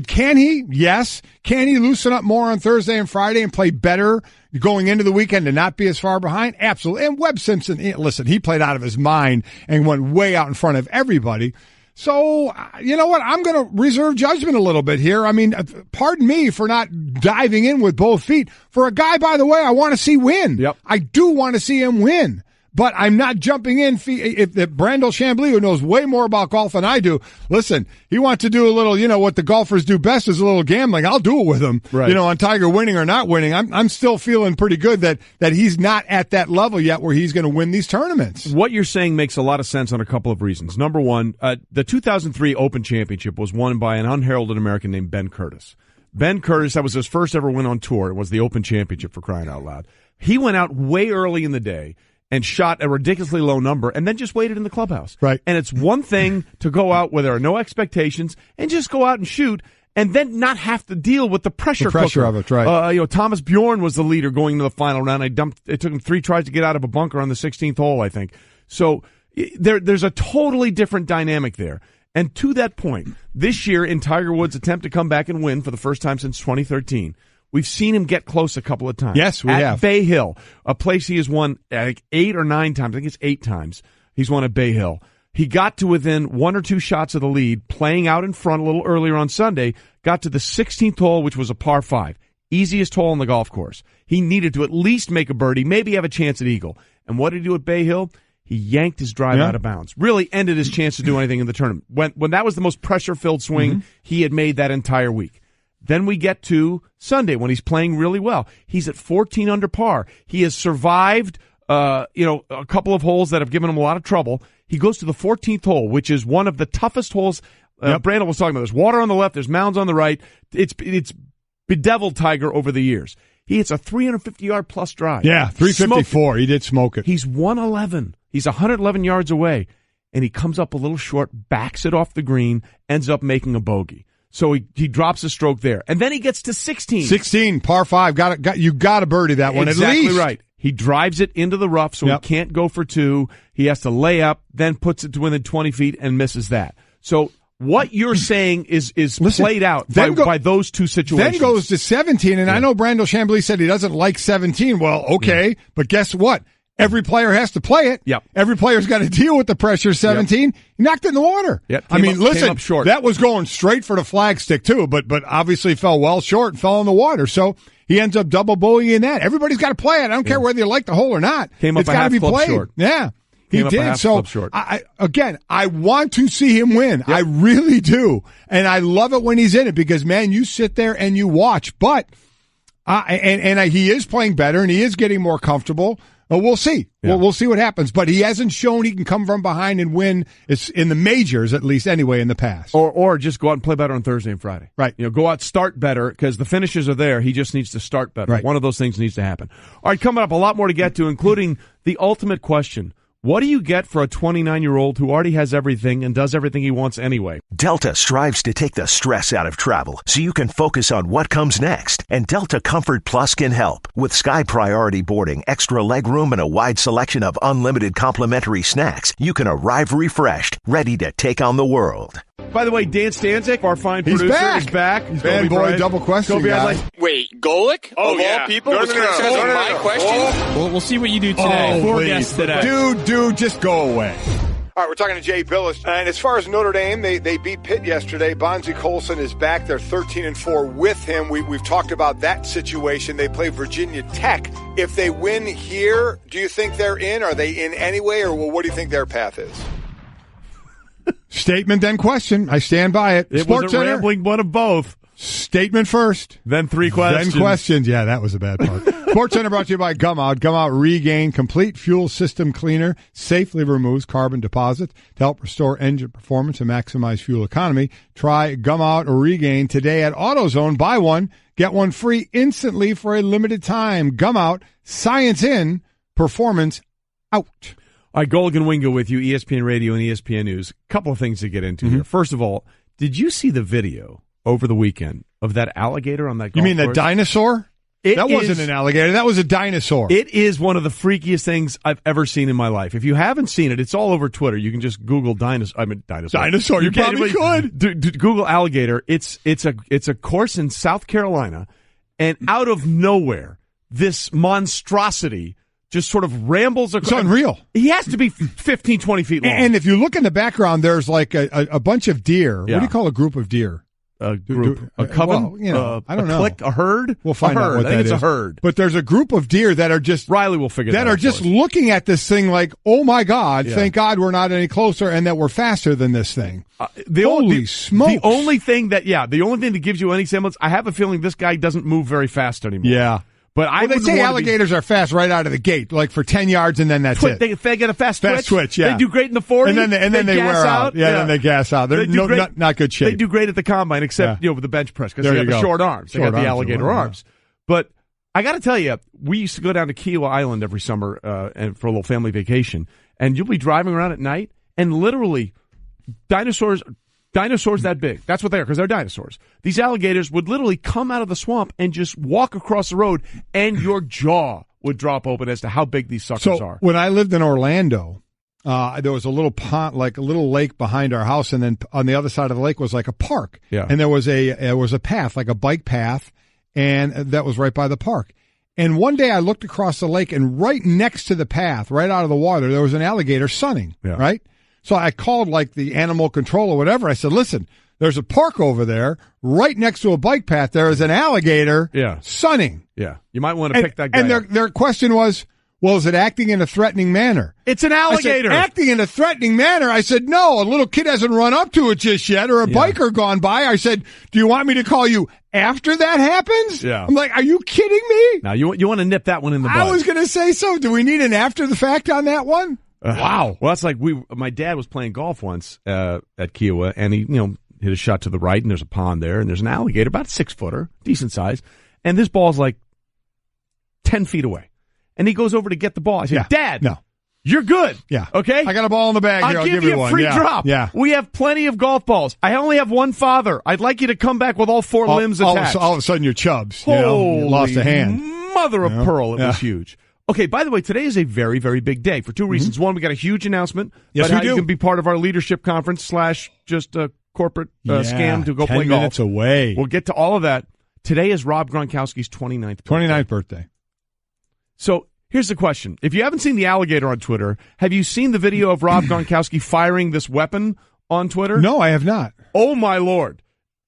can he? Yes. Can he loosen up more on Thursday and Friday and play better going into the weekend and not be as far behind? Absolutely. And Webb Simpson, listen, he played out of his mind and went way out in front of everybody. So, you know what? I'm going to reserve judgment a little bit here. I mean, pardon me for not diving in with both feet. For a guy, by the way, I want to see win. Yep. I do want to see him win. But I'm not jumping in. If Brandel Chambly, who knows way more about golf than I do, listen, he wants to do a little, what the golfers do best is a little gambling. I'll do it with him, right. On Tiger winning or not winning. I'm still feeling pretty good that he's not at that level yet where he's going to win these tournaments. What you're saying makes a lot of sense on a couple of reasons. Number one, the 2003 Open Championship was won by an unheralded American named Ben Curtis. Ben Curtis, that was his first ever win on tour. It was the Open Championship, for crying out loud. He went out way early in the day and shot a ridiculously low number and then just waited in the clubhouse. Right. And it's one thing to go out where there are no expectations and just go out and shoot and then not have to deal with the pressure of it, right. Thomas Bjorn was the leader going into the final round. It took him 3 tries to get out of a bunker on the 16th hole, I think. So there's a totally different dynamic there. And to that point, this year in Tiger Woods' attempt to come back and win for the first time since 2013, we've seen him get close a couple of times. Yes, we have. At Bay Hill, a place he has won, I think, 8 or 9 times. I think it's 8 times he's won at Bay Hill. He got to within 1 or 2 shots of the lead, playing out in front a little earlier on Sunday, got to the 16th hole, which was a par 5. Easiest hole on the golf course. He needed to at least make a birdie, maybe have a chance at eagle. And what did he do at Bay Hill? He yanked his drive out of bounds. Really ended his chance to do anything in the tournament. When that was the most pressure-filled swing he had made that entire week. Then we get to Sunday when he's playing really well. He's at 14 under par. He has survived, a couple of holes that have given him a lot of trouble. He goes to the 14th hole, which is one of the toughest holes. Brandon was talking about. There's water on the left. There's mounds on the right. It's bedeviled Tiger over the years. He hits a 350-yard plus drive. Yeah, 354. He did smoke it. He's 111. He's 111 yards away, and he comes up a little short, backs it off the green, ends up making a bogey. So he drops a stroke there. And then he gets to 16. 16, par 5. You got to birdie that one at least. Exactly right. He drives it into the rough, so he can't go for two. He has to lay up, then puts it to within 20 feet and misses that. So what you're saying is played out by those two situations. Then goes to 17, and I know Brandel Chambly said he doesn't like 17. Well, okay, but guess what? Every player has to play it. Yep. Every player's got to deal with the pressure. 17, he knocked it in the water. Yep. Listen, that was going straight for the flagstick too, but obviously fell well short and fell in the water. So he ends up double bogeying that. Everybody's got to play it. I don't care whether you like the hole or not. It's got to be played. Short. Yeah. He did. So, I want to see him win. Yep. I really do. And I love it when he's in it because, man, you sit there and you watch. But, he is playing better and he is getting more comfortable. We'll see. Yeah. We'll see what happens. But he hasn't shown he can come from behind and win. It's in the majors, at least anyway, in the past. Or just go out and play better on Thursday and Friday. Right. Go out, start better, because the finishes are there. He just needs to start better. Right. One of those things needs to happen. All right, coming up, a lot more to get to, including the ultimate question. What do you get for a 29-year-old who already has everything and does everything he wants anyway? Delta strives to take the stress out of travel so you can focus on what comes next. And Delta Comfort Plus can help. With Sky Priority boarding, extra legroom, and a wide selection of unlimited complimentary snacks, you can arrive refreshed, ready to take on the world. By the way, Dan Stanzik, our fine producer, is back. He's bad boy, double question guy. Wait, Golic? Of all people? No, my question? We'll see what you do today. Four guests today. Dude, just go away. All right, we're talking to Jay Billis. And as far as Notre Dame, they beat Pitt yesterday. Bonzie Colson is back. They're 13-4 with him. We've talked about that situation. They play Virginia Tech. If they win here, do you think they're in? Are they in anyway? Or what do you think their path is? Statement, then question. I stand by it. It was a rambling one of both. Statement first. Then three questions. Then questions. Yeah, that was a bad part. SportsCenter brought to you by Gumout. Gumout Regain Complete Fuel System Cleaner safely removes carbon deposits to help restore engine performance and maximize fuel economy. Try Gumout Regain today at AutoZone. Buy one, get one free instantly for a limited time. Gumout, science in, performance out. All right, Golic and Wingo with you, ESPN Radio and ESPN News. A couple of things to get into here. First of all, did you see the video over the weekend of that alligator on that golf course? You mean the dinosaur? That wasn't an alligator. That was a dinosaur. It is one of the freakiest things I've ever seen in my life. If you haven't seen it, it's all over Twitter. You can just Google dinosaur. Dinosaur. You probably could. Google alligator. It's a course in South Carolina, and out of nowhere, this monstrosity just sort of rambles across. It's unreal. He has to be 15, 20 feet long. And if you look in the background, there's like a bunch of deer. Yeah. What do you call a group of deer? A group. A coven? Well, I don't know. Clique? A herd? We'll find out what that is. I think it's a herd. But there's a group of deer that are just... Riley will figure that out. That are just looking at this thing like, oh my God, thank God we're not any closer and that we're faster than this thing. Holy smokes. The only thing that gives you any semblance, I have a feeling this guy doesn't move very fast anymore. Yeah. But they say alligators are fast right out of the gate, like for 10 yards, and then that's it. They get a fast twitch. Yeah. They do great in the 40, and then they wear out. Yeah, then they gas out. They're not good shape. They do great at the combine, except with the bench press, because they got the short arms. They got the alligator arms. But I got to tell you, we used to go down to Kiowa Island every summer and for a little family vacation, and you'll be driving around at night, and literally dinosaurs that big. That's what they are, because they're dinosaurs. These alligators would literally come out of the swamp and just walk across the road, and your jaw would drop open as to how big these suckers are. When I lived in Orlando, there was a little pond, like a little lake behind our house, and then on the other side of the lake was like a park. Yeah. And there was a path, like a bike path, and that was right by the park. And one day I looked across the lake, and right next to the path, right out of the water, there was an alligator sunning, right? So I called like the animal control or whatever. I said, listen, There's a park over there. Right next to a bike path, there is an alligator sunning. Yeah. You might want to pick that guy And their question was, well, is it acting in a threatening manner? It's an alligator. I said, acting in a threatening manner? I said, no, a little kid hasn't run up to it just yet or a biker gone by. I said, do you want me to call you after that happens? Yeah. I'm like, are you kidding me? Now, you want to nip that one in the bud. I was going to say so. Do we need an after the fact on that one? Wow. Well, that's like my dad was playing golf once at Kiowa, and he, hit a shot to the right, and there's a pond there, and there's an alligator, about a 6-footer, decent size, and this ball's like 10 feet away. And he goes over to get the ball. I said, Dad, no, you're good. Yeah. Okay? I got a ball in the bag here. I'll give you a free drop. Yeah. We have plenty of golf balls. I only have one father. I'd like you to come back with all 4 limbs attached. All of a sudden, you're Chubbs. Holy you lost a hand. Mother of pearl. It was huge. Okay, by the way, today is a very, very big day for 2 reasons. One, we got a huge announcement about how you can be part of our leadership conference / just a corporate scam to go play golf. 10 minutes away. We'll get to all of that. Today is Rob Gronkowski's 29th birthday. 29th birthday. So here's the question. If you haven't seen the alligator on Twitter, have you seen the video of Rob Gronkowski firing this weapon on Twitter? No, I have not. Oh, my Lord.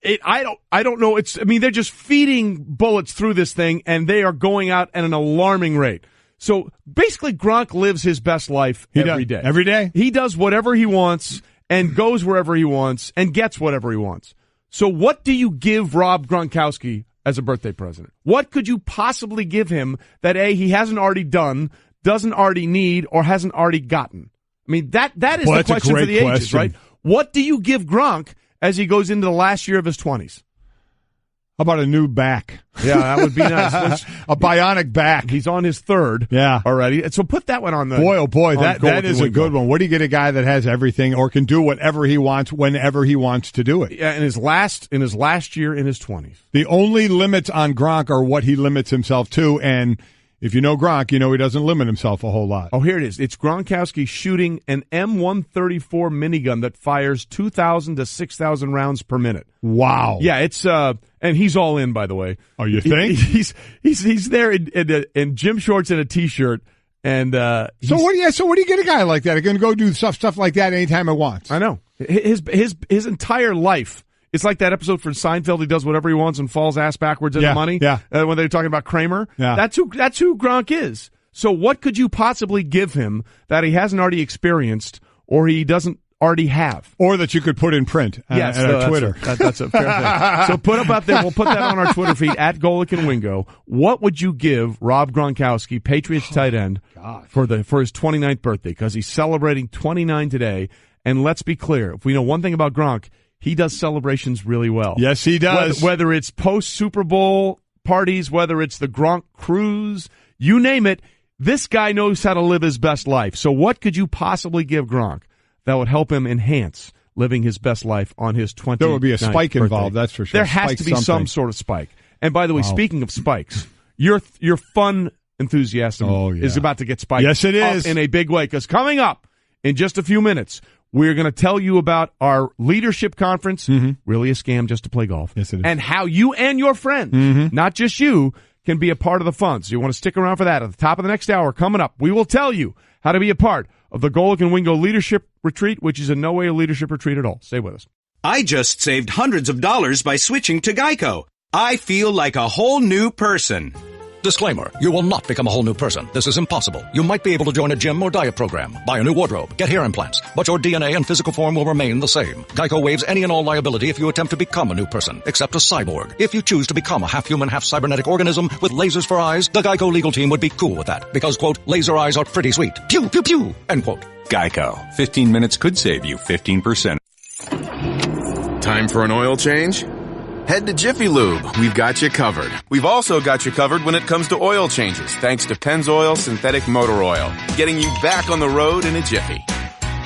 I don't know. They're just feeding bullets through this thing, and they are going out at an alarming rate. So basically, Gronk lives his best life every day. Every day? He does whatever he wants and goes wherever he wants and gets whatever he wants. So what do you give Rob Gronkowski as a birthday present? What could you possibly give him that, A, he hasn't already done, doesn't already need, or hasn't already gotten? I mean, that is the question for the ages, right? What do you give Gronk as he goes into the last year of his 20s? How about a new back? Yeah, that would be nice. A bionic back. He's on his 3rd already. So put that one on the... Boy, oh boy, that is a good one. What do you get a guy that has everything or can do whatever he wants whenever he wants to do it? Yeah, in his last year in his 20s. The only limits on Gronk are what he limits himself to, and if you know Gronk, you know he doesn't limit himself a whole lot. Oh, here it is. It's Gronkowski shooting an M134 minigun that fires 2,000 to 6,000 rounds per minute. Wow. Yeah, it's and he's all in, by the way. Oh, you think? He's there in gym shorts and a t-shirt, and so what do you get a guy like that? He can go do stuff like that anytime he wants. I know his entire life. It's like that episode from Seinfeld. He does whatever he wants and falls ass backwards into money. Yeah. When they're talking about Kramer. Yeah. That's who Gronk is. So what could you possibly give him that he hasn't already experienced or he doesn't already have? Or that you could put in print at our Twitter. That's a fair thing. So put up out there. We'll put that on our Twitter feed at Golic and Wingo. What would you give Rob Gronkowski, Patriots tight end, for his 29th birthday? Because he's celebrating 29 today. And let's be clear. If we know one thing about Gronk, he does celebrations really well. Yes, he does. Whether it's post-Super Bowl parties, whether it's the Gronk cruise, you name it, this guy knows how to live his best life. So what could you possibly give Gronk that would help him enhance living his best life on his 29th There would be a spike birthday? involved, that's for sure. There has to be some sort of spike. And by the way, speaking of spikes, your fun enthusiasm is about to get spiked. Yes, it is. In a big way, because coming up in just a few minutes, we're going to tell you about our leadership conference, really a scam just to play golf, yes, it is. and how you and your friends, not just you, can be a part of the fun. So you want to stick around for that. At the top of the next hour, coming up, we will tell you how to be a part of the Golic and Wingo Leadership Retreat, which is in no way a leadership retreat at all. Stay with us. I just saved hundreds of dollars by switching to Geico. I feel like a whole new person. Disclaimer, you will not become a whole new person. This is impossible. You might be able to join a gym or diet program, buy a new wardrobe, get hair implants, but your DNA and physical form will remain the same. Geico waives any and all liability if you attempt to become a new person, except a cyborg. If you choose to become a half-human, half-cybernetic organism with lasers for eyes, the Geico legal team would be cool with that, because, quote, laser eyes are pretty sweet. Pew, pew, pew, end quote. Geico. 15 minutes could save you 15%. Time for an oil change? Head to Jiffy Lube. We've got you covered. We've also got you covered when it comes to oil changes, thanks to Pennzoil Synthetic Motor Oil, getting you back on the road in a jiffy.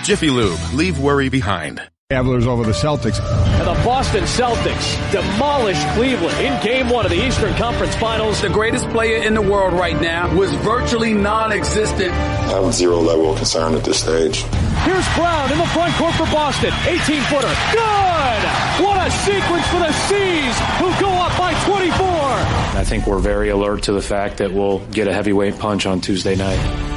Jiffy Lube. Leave worry behind. Cavaliers over the Celtics. And the Boston Celtics demolished Cleveland in Game 1 of the Eastern Conference Finals. The greatest player in the world right now was virtually non-existent. I have zero level of concern at this stage. Here's Brown in the front court for Boston. 18-footer. Good! What a sequence for the C's, who go up by 24. I think we're very alert to the fact that we'll get a heavyweight punch on Tuesday night.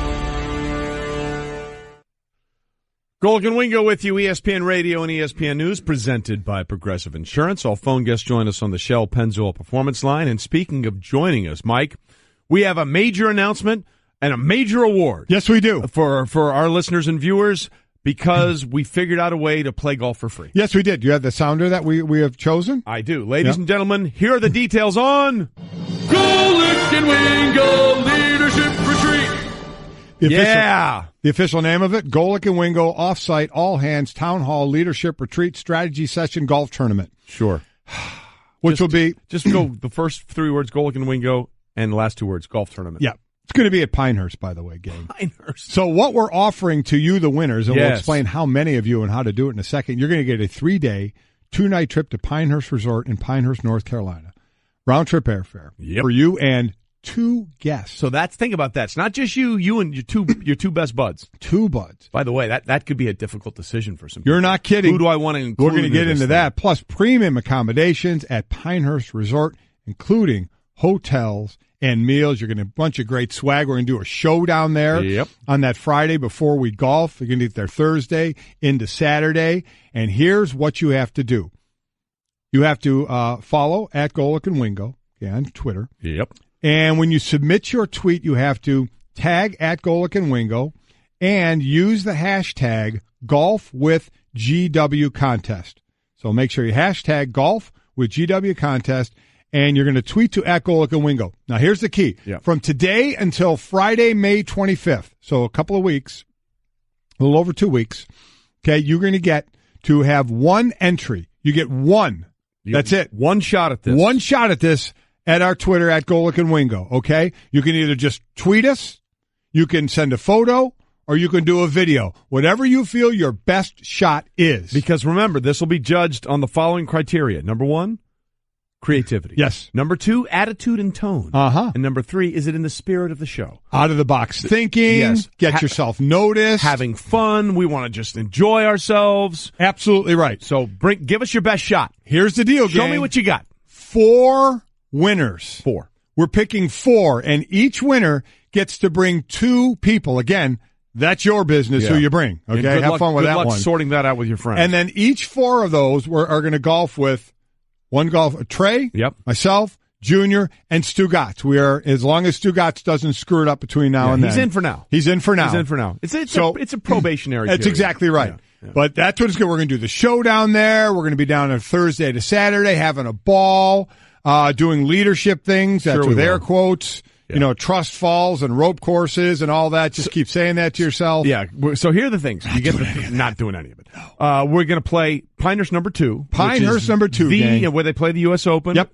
Golic and Wingo with you, ESPN Radio and ESPN News, presented by Progressive Insurance. All phone guests join us on the Shell Pennzoil Performance Line. And speaking of joining us, Mike, we have a major announcement and a major award. Yes, we do. For our listeners and viewers, because we figured out a way to play golf for free. Yes, we did. You have the sounder that we have chosen? I do. Ladies and gentlemen, here are the details on Golic and Wingo Leadership Retreat. The official name of it, Golic and Wingo Offsite All Hands Town Hall Leadership Retreat Strategy Session Golf Tournament. Sure. Which will be... Just go the first 3 words, Golic and Wingo, and the last 2 words, golf tournament. Yeah. It's going to be at Pinehurst, by the way, gang. Pinehurst. So what we're offering to you, the winners, and we'll explain how many of you and how to do it in a second, you're going to get a 3-day, 2-night trip to Pinehurst Resort in Pinehurst, North Carolina. Round-trip airfare for you and 2 guests. So think about that. It's not just you and your two best buds. 2 buds. By the way, that could be a difficult decision for some people. You're not kidding. Who do I want to include? We're going to get into that. Plus premium accommodations at Pinehurst Resort, including hotels and meals. You're going to have a bunch of great swag. We're going to do a show down there on that Friday before we golf. You're going to get there Thursday into Saturday. And here's what you have to do. You have to follow at Golic and Wingo on Twitter. Yep. And when you submit your tweet, you have to tag at Golic and Wingo and use the hashtag golf with GW contest. So make sure you hashtag golf with GW contest, and you're going to tweet to at Golic and Wingo. Now, here's the key. Yep. From today until Friday, May 25th, so a couple of weeks, a little over 2 weeks, okay, you're going to get to have 1 entry. You get 1. That's it. 1 shot at this. 1 shot at this. At our Twitter, at Golic and Wingo, okay? You can either just tweet us, you can send a photo, or you can do a video. Whatever you feel your best shot is. Because remember, this will be judged on the following criteria. Number 1, creativity. Yes. Number 2, attitude and tone. Uh-huh. And number 3, is it in the spirit of the show? Out of the box thinking. Yes. Get yourself noticed. Having fun. We want to just enjoy ourselves. Absolutely right. So give us your best shot. Here's the deal, Show gang. me what you got. 4 winners. 4. We're picking 4, and each winner gets to bring 2 people. Again, that's your business who you bring. Okay, have fun with that one. Sorting that out with your friends. And then each 4 of those are going to golf with Trey, myself, Junior, and Stu Gotts. We are, as long as Stu Gotts doesn't screw it up between now and then. He's in for now. He's in for now. It's a probationary That's period. exactly right. Yeah. But that's what it's good. We're going to do the show down there. We're going to be down on Thursday to Saturday having a ball. Doing leadership things, that's with air quotes, trust falls and rope courses and all that. Just keep saying that to yourself. Yeah. So here are the things. Not doing any of it. We're going to play Pinehurst number 2. Pinehurst number 2, where they play the U.S. Open. Yep.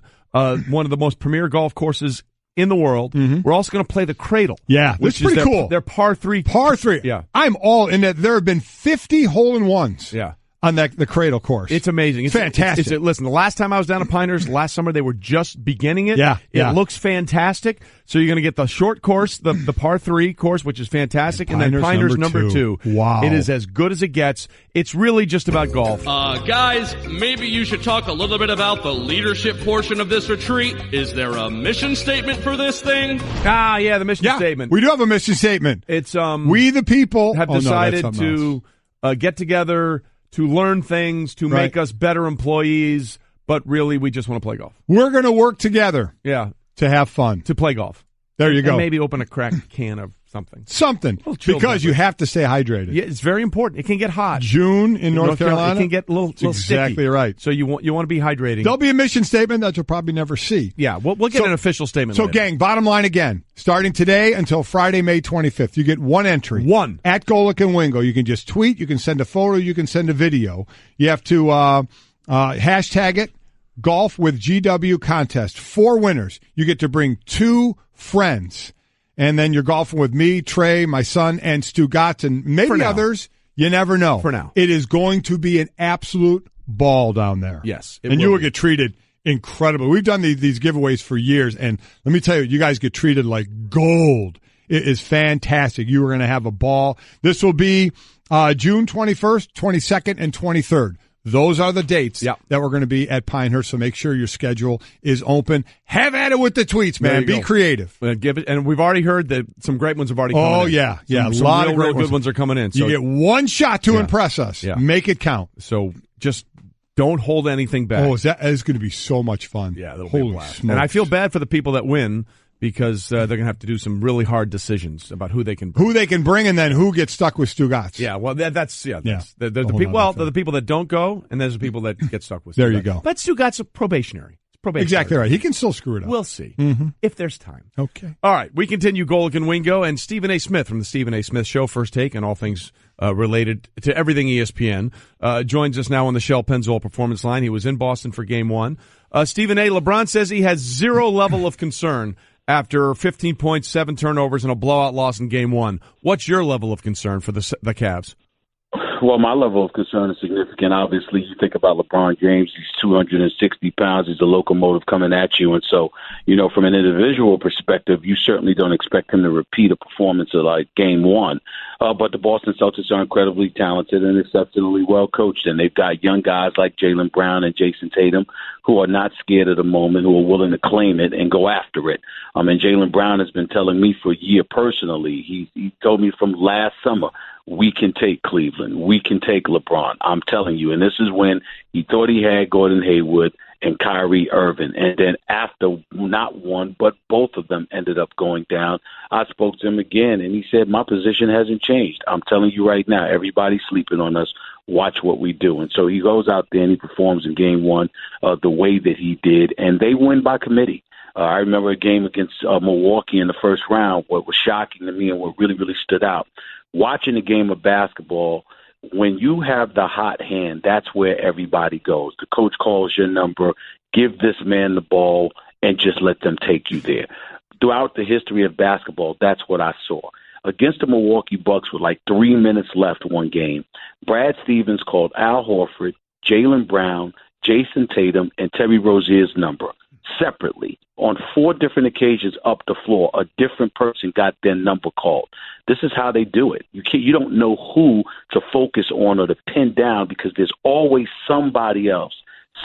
One of the most premier golf courses in the world. Mm-hmm. We're also going to play the Cradle. Yeah, which is pretty cool. They're par 3. Par 3. Yeah. I'm all in that. There have been 50 hole-in-ones. Yeah. On the Cradle course. It's amazing. It's fantastic. Listen, the last time I was down at Pinehurst, last summer, they were just beginning it. Yeah. It looks fantastic. So you're going to get the short course, the par 3 course, which is fantastic, and then Pinehurst number 2. Wow. It is as good as it gets. It's really just about golf. Guys, maybe you should talk a little bit about the leadership portion of this retreat. Is there a mission statement for this thing? Yeah, the mission statement. We do have a mission statement. It's we the people have decided to get together to learn things, to make us better employees, but really we just want to play golf. We're going to work together. Yeah. To have fun. To play golf. There you go. And maybe open a cracked can of something. Because you have to stay hydrated. Yeah, it's very important. It can get hot. June in North Carolina. It can get a little exactly sticky. Right. So you want to be hydrating. There'll be a mission statement that you'll probably never see. Yeah, we'll get an official statement later. Gang, bottom line again, starting today until Friday, May 25th, you get 1 entry. 1. At Golic and Wingo. You can just tweet, you can send a photo, you can send a video. You have to hashtag it, Golf with GW contest. 4 winners. You get to bring 2 friends. And then you're golfing with me, Trey, my son, and Stu Gotts, and maybe others. You never know. For now. It is going to be an absolute ball down there. Yes. And you will get treated incredible. We've done these giveaways for years, and let me tell you, you guys get treated like gold. It is fantastic. You are going to have a ball. This will be June 21st, 22nd, and 23rd. those are the dates that we're going to be at Pinehurst. So make sure your schedule is open. Have at it with the tweets, man. Be creative. Give it, and we've already heard that some great ones have already come in. Oh, yeah. A lot of real good ones are coming in. So you get one shot to impress us. Yeah. Make it count. So just don't hold anything back. Oh, that is going to be so much fun. Yeah, that'll be a blast. And I feel bad for the people that win, because they're going to have to do some really hard decisions about who they can bring, and then who gets stuck with Stugotz. Yeah, well, that's the people. They're the people that don't go, and there's the people that get stuck with. There you go. But Stugotz is probationary. Exactly right. He can still screw it up. We'll see if there's time. Okay. All right. We continue. Golic and Wingo and Stephen A. Smith from the Stephen A. Smith Show. First take on all things related to everything ESPN. Joins us now on the Shell Pennzoil Performance Line. He was in Boston for Game 1. Stephen A. LeBron says he has zero level of concern after 15 points, 7 turnovers, and a blowout loss in Game 1. What's your level of concern for the Cavs? Well, my level of concern is significant. Obviously, you think about LeBron James, he's 260 pounds, he's a locomotive coming at you. And so, from an individual perspective, you certainly don't expect him to repeat a performance of like Game 1. But the Boston Celtics are incredibly talented and exceptionally well coached. And they've got young guys like Jaylen Brown and Jason Tatum who are not scared of the moment, who are willing to claim it and go after it. And Jaylen Brown has been telling me for a year personally, he told me from last summer, we can take Cleveland. We can take LeBron. I'm telling you. And this is when he thought he had Gordon Hayward and Kyrie Irving. And then after not one, but both of them ended up going down, I spoke to him again, and he said, my position hasn't changed. I'm telling you right now, everybody's sleeping on us. Watch what we do. And so he goes out there and he performs in Game 1 the way that he did, and they win by committee. I remember a game against Milwaukee in the first round, what was shocking to me and what really, really stood out. Watching a game of basketball, when you have the hot hand, that's where everybody goes. The coach calls your number, give this man the ball, and just let them take you there. Throughout the history of basketball, that's what I saw. Against the Milwaukee Bucks with like 3 minutes left one game, Brad Stevens called Al Horford, Jaylen Brown, Jason Tatum, and Terry Rozier's number separately. On 4 different occasions up the floor, a different person got their number called. This is how they do it. You don't know who to focus on or to pin down because there's always somebody else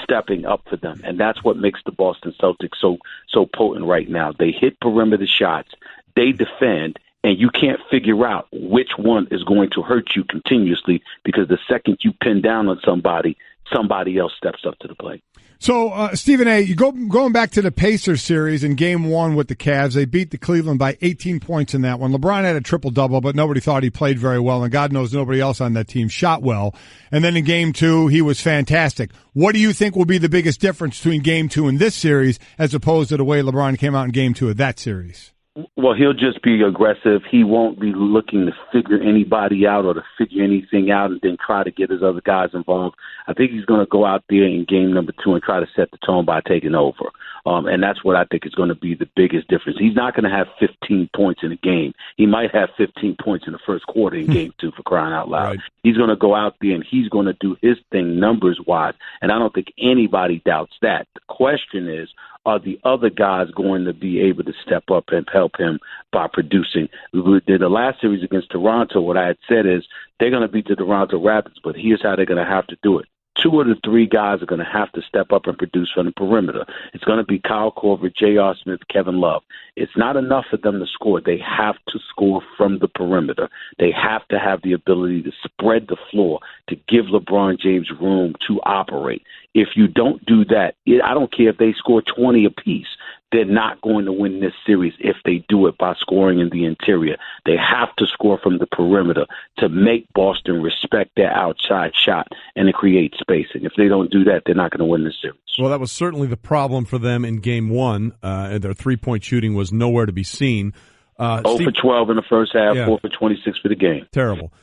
stepping up for them, and that's what makes the Boston Celtics so potent right now. They hit perimeter shots, they defend, and you can't figure out which one is going to hurt you continuously because the second you pin down on somebody else steps up to the plate. So, Stephen A., going back to the Pacers series in Game 1 with the Cavs, they beat the Cleveland by 18 points in that one. LeBron had a triple-double, but nobody thought he played very well, and God knows nobody else on that team shot well. And then in Game 2, he was fantastic. What do you think will be the biggest difference between Game 2 and this series as opposed to the way LeBron came out in Game 2 of that series? Well, he'll just be aggressive. He won't be looking to figure anybody out or to figure anything out and then try to get his other guys involved. I think he's going to go out there in game number 2 and try to set the tone by taking over. And that's what I think is going to be the biggest difference. He's not going to have 15 points in a game. He might have 15 points in the first quarter in Game 2 for crying out loud. Right. He's going to go out there and he's going to do his thing numbers-wise, and I don't think anybody doubts that. The question is, are the other guys going to be able to step up and help him by producing? The last series against Toronto, what I had said is they're going to beat the Toronto Raptors, but here's how they're going to have to do it. 2 of the 3 guys are going to have to step up and produce from the perimeter. It's going to be Kyle Korver, J.R. Smith, Kevin Love. It's not enough for them to score. They have to score from the perimeter. They have to have the ability to spread the floor to give LeBron James room to operate. If you don't do that, I don't care if they score 20 apiece. They're not going to win this series if they do it by scoring in the interior. They have to score from the perimeter to make Boston respect their outside shot and to create spacing. If they don't do that, they're not going to win this series. Well, that was certainly the problem for them in Game 1. Their three-point shooting was nowhere to be seen. 0 for 12 in the first half, 4 for 26 for the game. Terrible.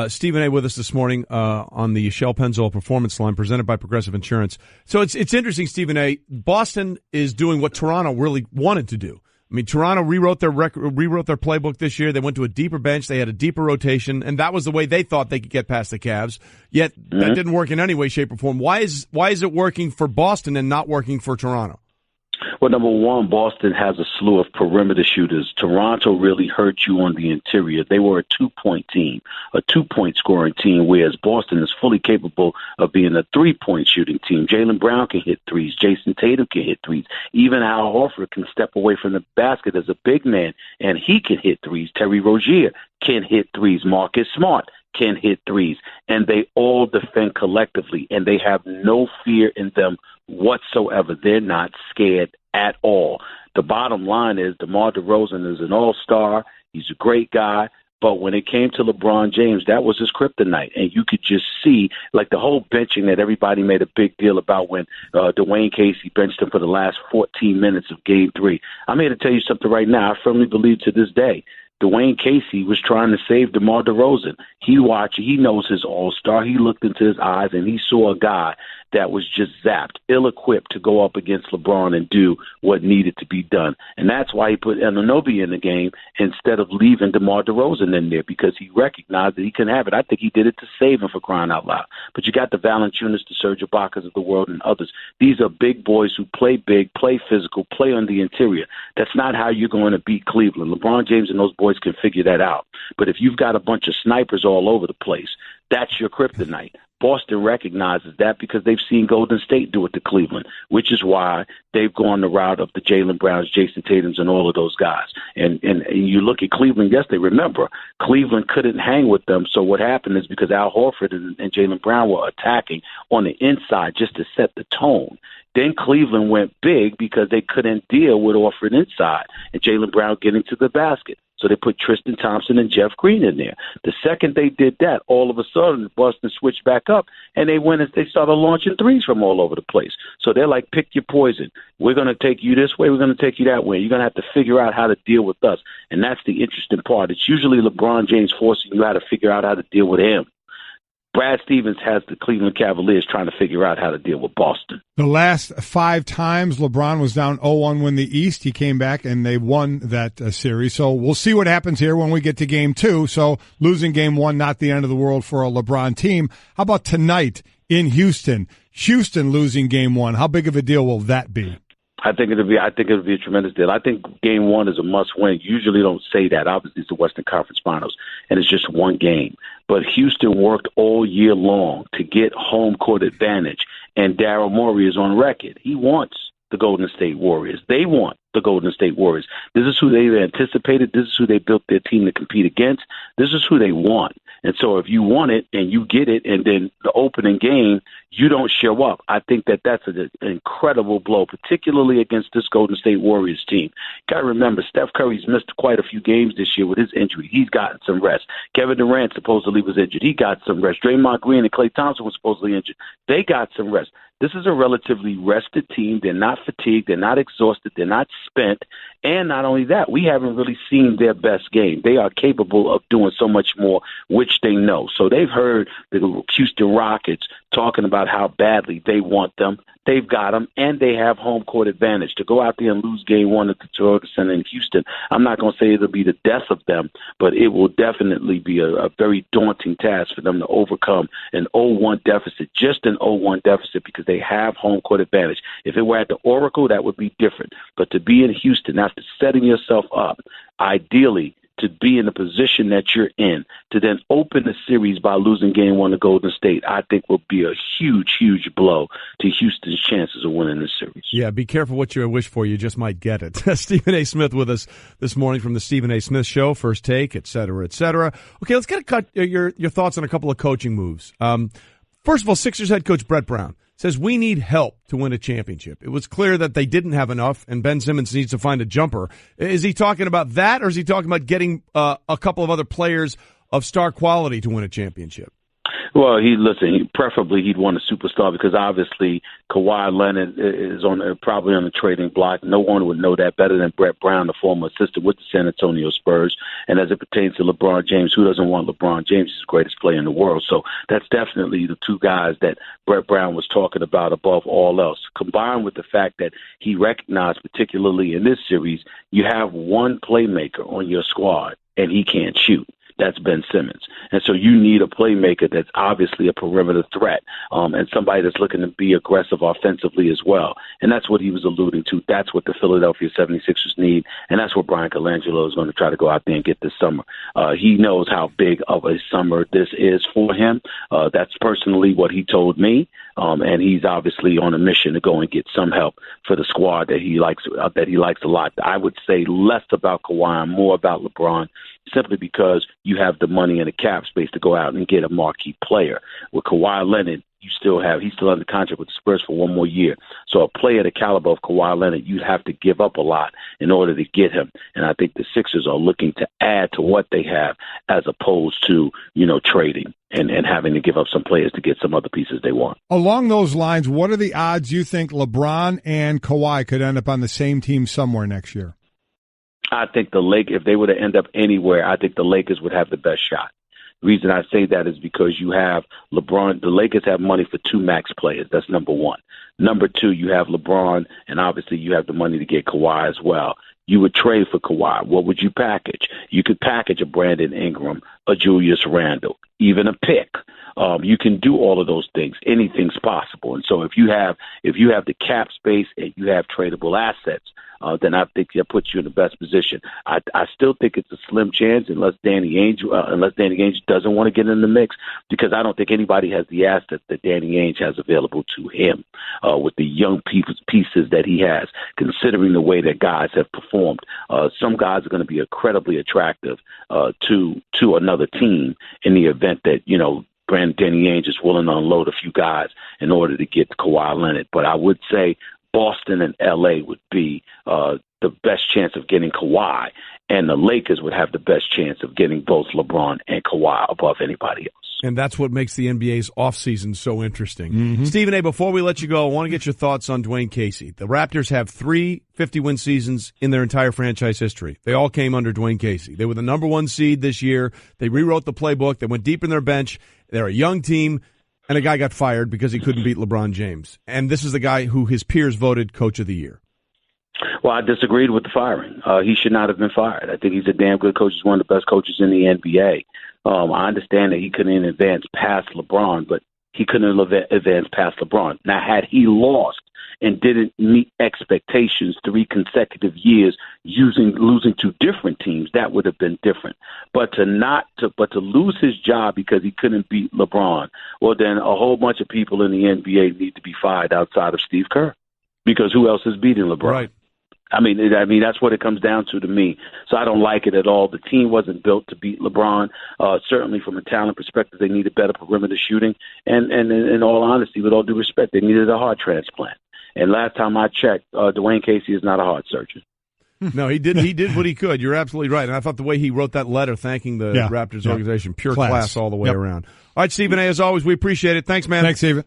Stephen A. with us this morning on the Shell Pennzoil Performance Line presented by Progressive Insurance. So it's interesting, Stephen A. Boston is doing what Toronto really wanted to do. I mean, Toronto rewrote their playbook this year. They went to a deeper bench. They had a deeper rotation, and that was the way they thought they could get past the Cavs. Yet that didn't work in any way, shape, or form. Why is it working for Boston and not working for Toronto? Well, number one, Boston has a slew of perimeter shooters. Toronto really hurt you on the interior. They were a 2-point team, a 2-point scoring team, whereas Boston is fully capable of being a 3-point shooting team. Jaylen Brown can hit threes. Jason Tatum can hit threes. Even Al Horford can step away from the basket as a big man, and he can hit threes. Terry Rozier can hit threes. Marcus Smart can hit threes. And they all defend collectively, and they have no fear in them whatsoever. They're not scared at all. The bottom line is DeMar DeRozan is an all-star. He's a great guy. But when it came to LeBron James, that was his kryptonite. And you could just see, like the whole benching that everybody made a big deal about when Dwayne Casey benched him for the last 14 minutes of Game 3. I'm here to tell you something right now. I firmly believe to this day, Dwayne Casey was trying to save DeMar DeRozan. He knows his all-star. He looked into his eyes, and he saw a guy that was just zapped, ill-equipped to go up against LeBron and do what needed to be done. And that's why he put Anunoby in the game instead of leaving DeMar DeRozan in there, because he recognized that he couldn't have it. I think he did it to save him, for crying out loud. But you got the Valanciunas, the Serge Ibakas of the world, and others. These are big boys who play big, play physical, play on the interior. That's not how you're going to beat Cleveland. LeBron James and those boys can figure that out. But if you've got a bunch of snipers all over the place, that's your kryptonite. Boston recognizes that because they've seen Golden State do it to Cleveland, which is why they've gone the route of the Jaylen Browns, Jason Tatums, and all of those guys. And you look at Cleveland yesterday, remember, Cleveland couldn't hang with them. So what happened is because Al Horford and Jaylen Brown were attacking on the inside just to set the tone. Then Cleveland went big because they couldn't deal with Horford inside and Jaylen Brown getting to the basket. So they put Tristan Thompson and Jeff Green in there. The second they did that, all of a sudden Boston switched back up, and they started launching threes from all over the place. So they're like, pick your poison. We're going to take you this way. We're going to take you that way. You're going to have to figure out how to deal with us. And that's the interesting part. It's usually LeBron James forcing you how to figure out how to deal with him. Brad Stevens has the Cleveland Cavaliers trying to figure out how to deal with Boston. The last 5 times LeBron was down 0-1 when the East, he came back and they won that series. So we'll see what happens here when we get to Game 2. So losing Game 1, not the end of the world for a LeBron team. How about tonight in Houston? Houston losing Game 1. How big of a deal will that be? I think it'll be a tremendous deal. I think Game 1 is a must-win. Usually don't say that. Obviously, it's the Western Conference Finals, and it's just one game. But Houston worked all year long to get home court advantage, and Daryl Morey is on record. He wants the Golden State Warriors. They want the Golden State Warriors. This is who they anticipated. This is who they built their team to compete against. This is who they want. And so if you want it and you get it, and then the opening game, you don't show up, I think that's an incredible blow, particularly against this Golden State Warriors team. Got to remember, Steph Curry's missed quite a few games this year with his injury. He's gotten some rest. Kevin Durant supposedly was injured. He got some rest. Draymond Green and Klay Thompson were supposedly injured. They got some rest. This is a relatively rested team. They're not fatigued. They're not exhausted. They're not spent. And not only that, we haven't really seen their best game. They are capable of doing so much more, which they know. So they've heard the Houston Rockets talking about how badly they want them. They've got them, and they have home court advantage. To go out there and lose Game 1 at the Toyota Center in Houston, I'm not going to say it'll be the death of them, but it will definitely be a very daunting task for them to overcome an 0-1 deficit, just an 0-1 deficit, because they have home court advantage. If it were at the Oracle, that would be different. But to be in Houston, after setting yourself up, ideally, to be in the position that you're in, to then open the series by losing Game 1 to Golden State, I think will be a huge, huge blow to Houston's chances of winning this series. Yeah, be careful what you wish for. You just might get it. Stephen A. Smith with us this morning from the Stephen A. Smith Show, First Take, et cetera, et cetera. Okay, let's get your thoughts on a couple of coaching moves. First of all, Sixers head coach Brett Brown says we need help to win a championship. It was clear that they didn't have enough, and Ben Simmons needs to find a jumper. Is he talking about that, or is he talking about getting a couple of other players of star quality to win a championship? Well, preferably he'd want a superstar, because obviously Kawhi Leonard is probably on the trading block. No one would know that better than Brett Brown, the former assistant with the San Antonio Spurs. And as it pertains to LeBron James, who doesn't want LeBron James? He's the greatest player in the world. So that's definitely the two guys that Brett Brown was talking about above all else, combined with the fact that he recognized, particularly in this series, you have one playmaker on your squad, and he can't shoot. That's Ben Simmons. And so you need a playmaker that's obviously a perimeter threat, and somebody that's looking to be aggressive offensively as well. And that's what he was alluding to. That's what the Philadelphia 76ers need, and that's what Brian Colangelo is going to try to go out there and get this summer. He knows how big of a summer this is for him. That's personally what he told me, and he's obviously on a mission to go and get some help for the squad that he likes a lot. I would say less about Kawhi and more about LeBron, simply because you have the money and the cap space to go out and get a marquee player. With Kawhi Leonard, he's still under contract with the Spurs for one more year. So a player the caliber of Kawhi Leonard, you'd have to give up a lot in order to get him. And I think the Sixers are looking to add to what they have as opposed to, trading and having to give up some players to get some other pieces they want. Along those lines, what are the odds you think LeBron and Kawhi could end up on the same team somewhere next year? I think if they were to end up anywhere, I think the Lakers would have the best shot. The reason I say that is because you have LeBron. The Lakers have money for 2 max players. That's number one. Number two, you have LeBron, and obviously you have the money to get Kawhi as well. You would trade for Kawhi. What would you package? You could package a Brandon Ingram, a Julius Randle, even a pick. You can do all of those things. Anything's possible. And so if you have the cap space and you have tradable assets, then I think that puts you in the best position. I still think it's a slim chance unless Danny Ainge doesn't want to get in the mix, because I don't think anybody has the assets that Danny Ainge has available to him with the young pieces that he has, considering the way that guys have performed. Some guys are going to be incredibly attractive to another team in the event that, Danny Ainge is willing to unload a few guys in order to get Kawhi Leonard. But I would say Boston and L.A. would be the best chance of getting Kawhi, and the Lakers would have the best chance of getting both LeBron and Kawhi above anybody else. And that's what makes the NBA's offseason so interesting. Mm-hmm. Stephen A., before we let you go, I want to get your thoughts on Dwayne Casey. The Raptors have 3 50-win seasons in their entire franchise history. They all came under Dwayne Casey. They were the number 1 seed this year. They rewrote the playbook. They went deep in their bench. They're a young team, and a guy got fired because he couldn't beat LeBron James. And this is the guy who his peers voted Coach of the Year. Well, I disagreed with the firing. He should not have been fired. I think he's a damn good coach. He's one of the best coaches in the NBA. I understand that he couldn't advance past LeBron, but he couldn't advance past LeBron. Now, had he lost and didn't meet expectations 3 consecutive years losing to different teams, that would have been different. But to lose his job because he couldn't beat LeBron, well, then a whole bunch of people in the NBA need to be fired outside of Steve Kerr, because who else is beating LeBron? Right. I mean, that's what it comes down to me. So I don't like it at all. The team wasn't built to beat LeBron. Certainly from a talent perspective, they needed better perimeter shooting. And in all honesty, with all due respect, they needed a heart transplant. And last time I checked, Dwayne Casey is not a heart surgeon. No, he did what he could. You're absolutely right. And I thought the way he wrote that letter thanking the Raptors organization, pure class all the way around. All right, Stephen A., as always, we appreciate it. Thanks, man. Thanks, Stephen.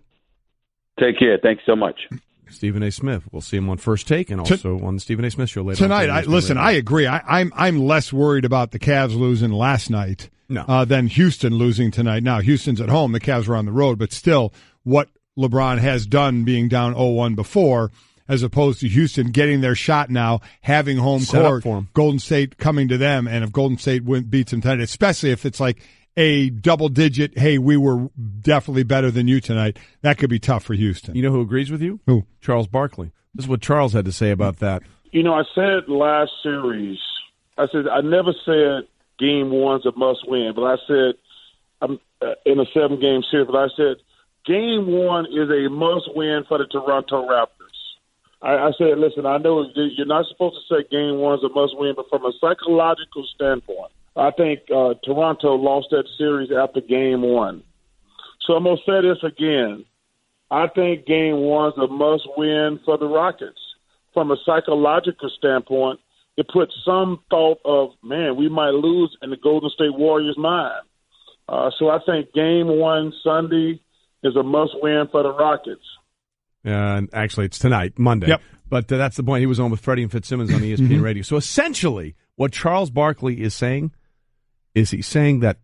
Take care. Thanks so much. Stephen A. Smith. We'll see him on First Take and also on the Stephen A. Smith Show later tonight. I agree. I'm less worried about the Cavs losing last night than Houston losing tonight. Now, Houston's at home. The Cavs were on the road. But still, what LeBron has done being down 0-1 before, as opposed to Houston getting their shot now, having home court, Golden State coming to them, and if Golden State beats them tonight, especially if it's like a double-digit, hey, we were definitely better than you tonight, that could be tough for Houston. You know who agrees with you? Who? Charles Barkley. This is what Charles had to say about that. I said last series, I never said game one's a must-win, but I said in a 7-game series, but I said game one is a must-win for the Toronto Raptors. I said, listen, I know you're not supposed to say game one's a must-win, but from a psychological standpoint, I think Toronto lost that series after game one. So I'm going to say this again. I think game one's a must-win for the Rockets. From a psychological standpoint, it puts some thought of, man, we might lose in the Golden State Warriors' mind. So I think game one Sunday is a must-win for the Rockets. Actually, it's tonight, Monday. Yep. But that's the point. He was on with Freddie and Fitzsimmons on ESPN Radio. So essentially, what Charles Barkley is saying is he's saying that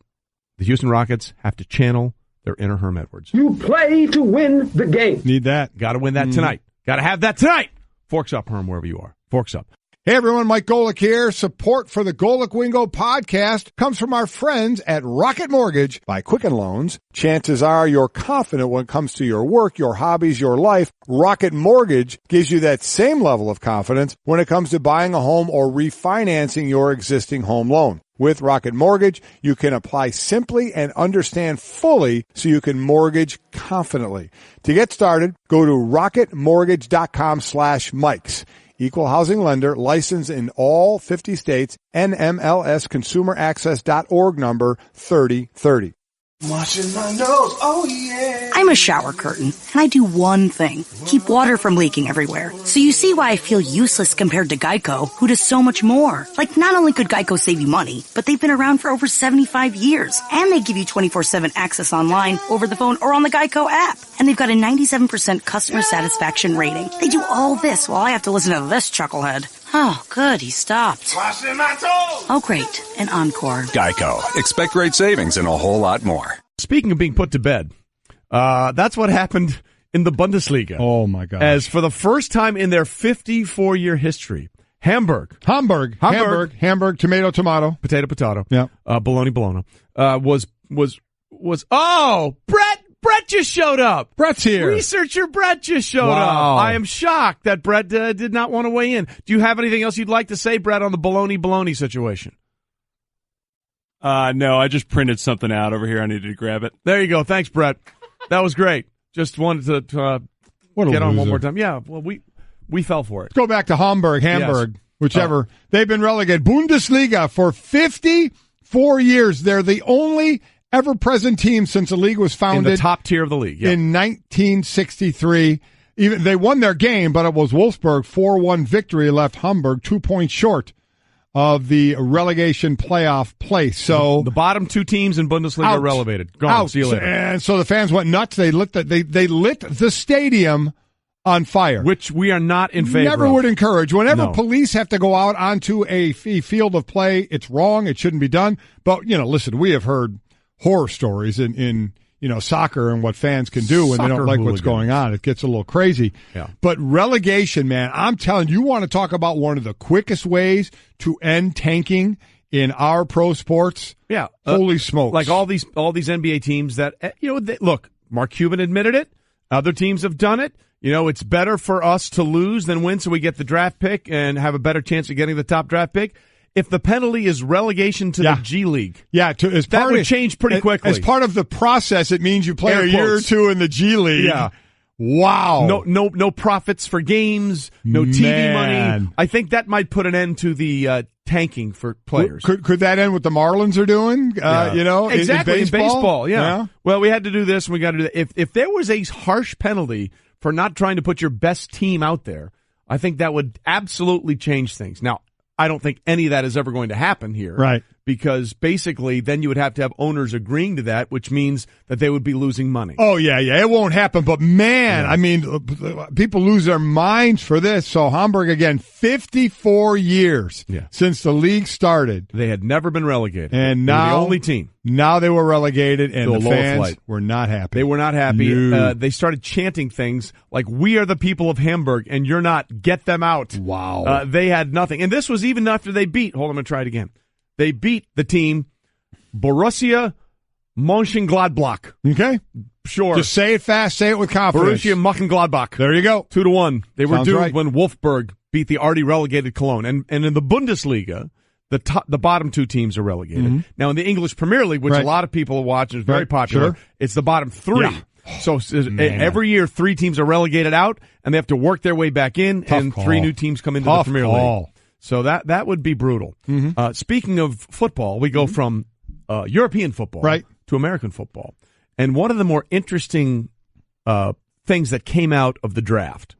the Houston Rockets have to channel their inner Herm Edwards. You play to win the game. Need that. Got to win that tonight. Got to have that tonight. Forks up, Herm, wherever you are. Forks up. Hey everyone, Mike Golic here. Support for the Golic Wingo podcast comes from our friends at Rocket Mortgage by Quicken Loans. Chances are you're confident when it comes to your work, your hobbies, your life. Rocket Mortgage gives you that same level of confidence when it comes to buying a home or refinancing your existing home loan. With Rocket Mortgage, you can apply simply and understand fully so you can mortgage confidently. To get started, go to rocketmortgage.com/Mikes. Equal housing lender, licensed in all 50 states, NMLSconsumeraccess.org number 3030. Washing my nose, oh yeah. I'm a shower curtain, and I do one thing. Keep water from leaking everywhere. So you see why I feel useless compared to Geico, who does so much more. Like, not only could Geico save you money, but they've been around for over 75 years. And they give you 24/7 access online, over the phone, or on the Geico app. And they've got a 97% customer satisfaction rating. They do all this while I have to listen to this chucklehead. Oh, good, he stopped. Washing my toes. Oh, great, an encore. Geico. Expect great savings and a whole lot more. Speaking of being put to bed, that's what happened in the Bundesliga. Oh, my God. As for the first time in their 54-year history, Hamburg, tomato, potato, yeah, bologna, Brett just showed up. Brett's here. Researcher Brett just showed up. I am shocked that Brett did not want to weigh in. Do you have anything else you'd like to say, Brett, on the bologna situation? No, I just printed something out over here. I needed to grab it. There you go. Thanks, Brett. That was great. Just wanted to get on one more time. Yeah, well, we fell for it. Let's go back to Hamburg, whichever. They've been relegated. Bundesliga for 54 years. They're the only ever-present team since the league was founded. In the top tier of the league, yeah. In 1963. Even they won their game, but it was Wolfsburg 4-1 victory left Hamburg 2 points short of the relegation playoff place. So the bottom two teams in Bundesliga are relegated. Gone. See you later. And so the fans went nuts. They lit the stadium on fire, which we are not in favor. Never would encourage. Whenever police have to go out onto a field of play, it's wrong. It shouldn't be done. But listen, we have heard horror stories in soccer and what fans can do when they don't like what's going on. It gets a little crazy. Yeah. But relegation, man, I'm telling you, want to talk about one of the quickest ways to end tanking in our pro sports? Yeah. Holy smokes. Like all these NBA teams that, look, Mark Cuban admitted it. Other teams have done it. It's better for us to lose than win, so we get the draft pick and have a better chance of getting the top draft pick. If the penalty is relegation to the G League, that would change pretty quickly. As part of the process, it means you play a year or two in the G League. Yeah. Wow. No profits for games, no TV money. I think that might put an end to the tanking for players. Could that end what the Marlins are doing? Exactly, in baseball? Yeah. Well, we had to do this and we got to do that. If there was a harsh penalty for not trying to put your best team out there, I think that would absolutely change things. Now, I don't think any of that is ever going to happen here. Right. Because basically then you would have to have owners agreeing to that, which means that they would be losing money. Oh, yeah. It won't happen. But, man, I mean, people lose their minds for this. So, Hamburg, again, 54 years since the league started. They had never been relegated. And now, they were the only team. Now they were relegated, and the fans were not happy. They were not happy. No. They started chanting things like, "We are the people of Hamburg, and you're not. Get them out." Wow. They had nothing. And this was even after they beat. Hold on, I'm going to try it again. They beat the team Borussia Mönchengladbach. Okay. Sure. Just say it fast. Say it with confidence. Borussia Mönchengladbach. There you go. 2-1. They were doomed right. when Wolfsburg beat the already relegated Cologne. And in the Bundesliga, the bottom two teams are relegated. Mm-hmm. Now, in the English Premier League, which a lot of people watch, is very popular, it's the bottom three. Yeah. So every year, 3 teams are relegated out, and they have to work their way back in, and 3 new teams come into the Premier League. So that would be brutal. Mm-hmm. Speaking of football, we go from European football to American football. And one of the more interesting things that came out of the draft,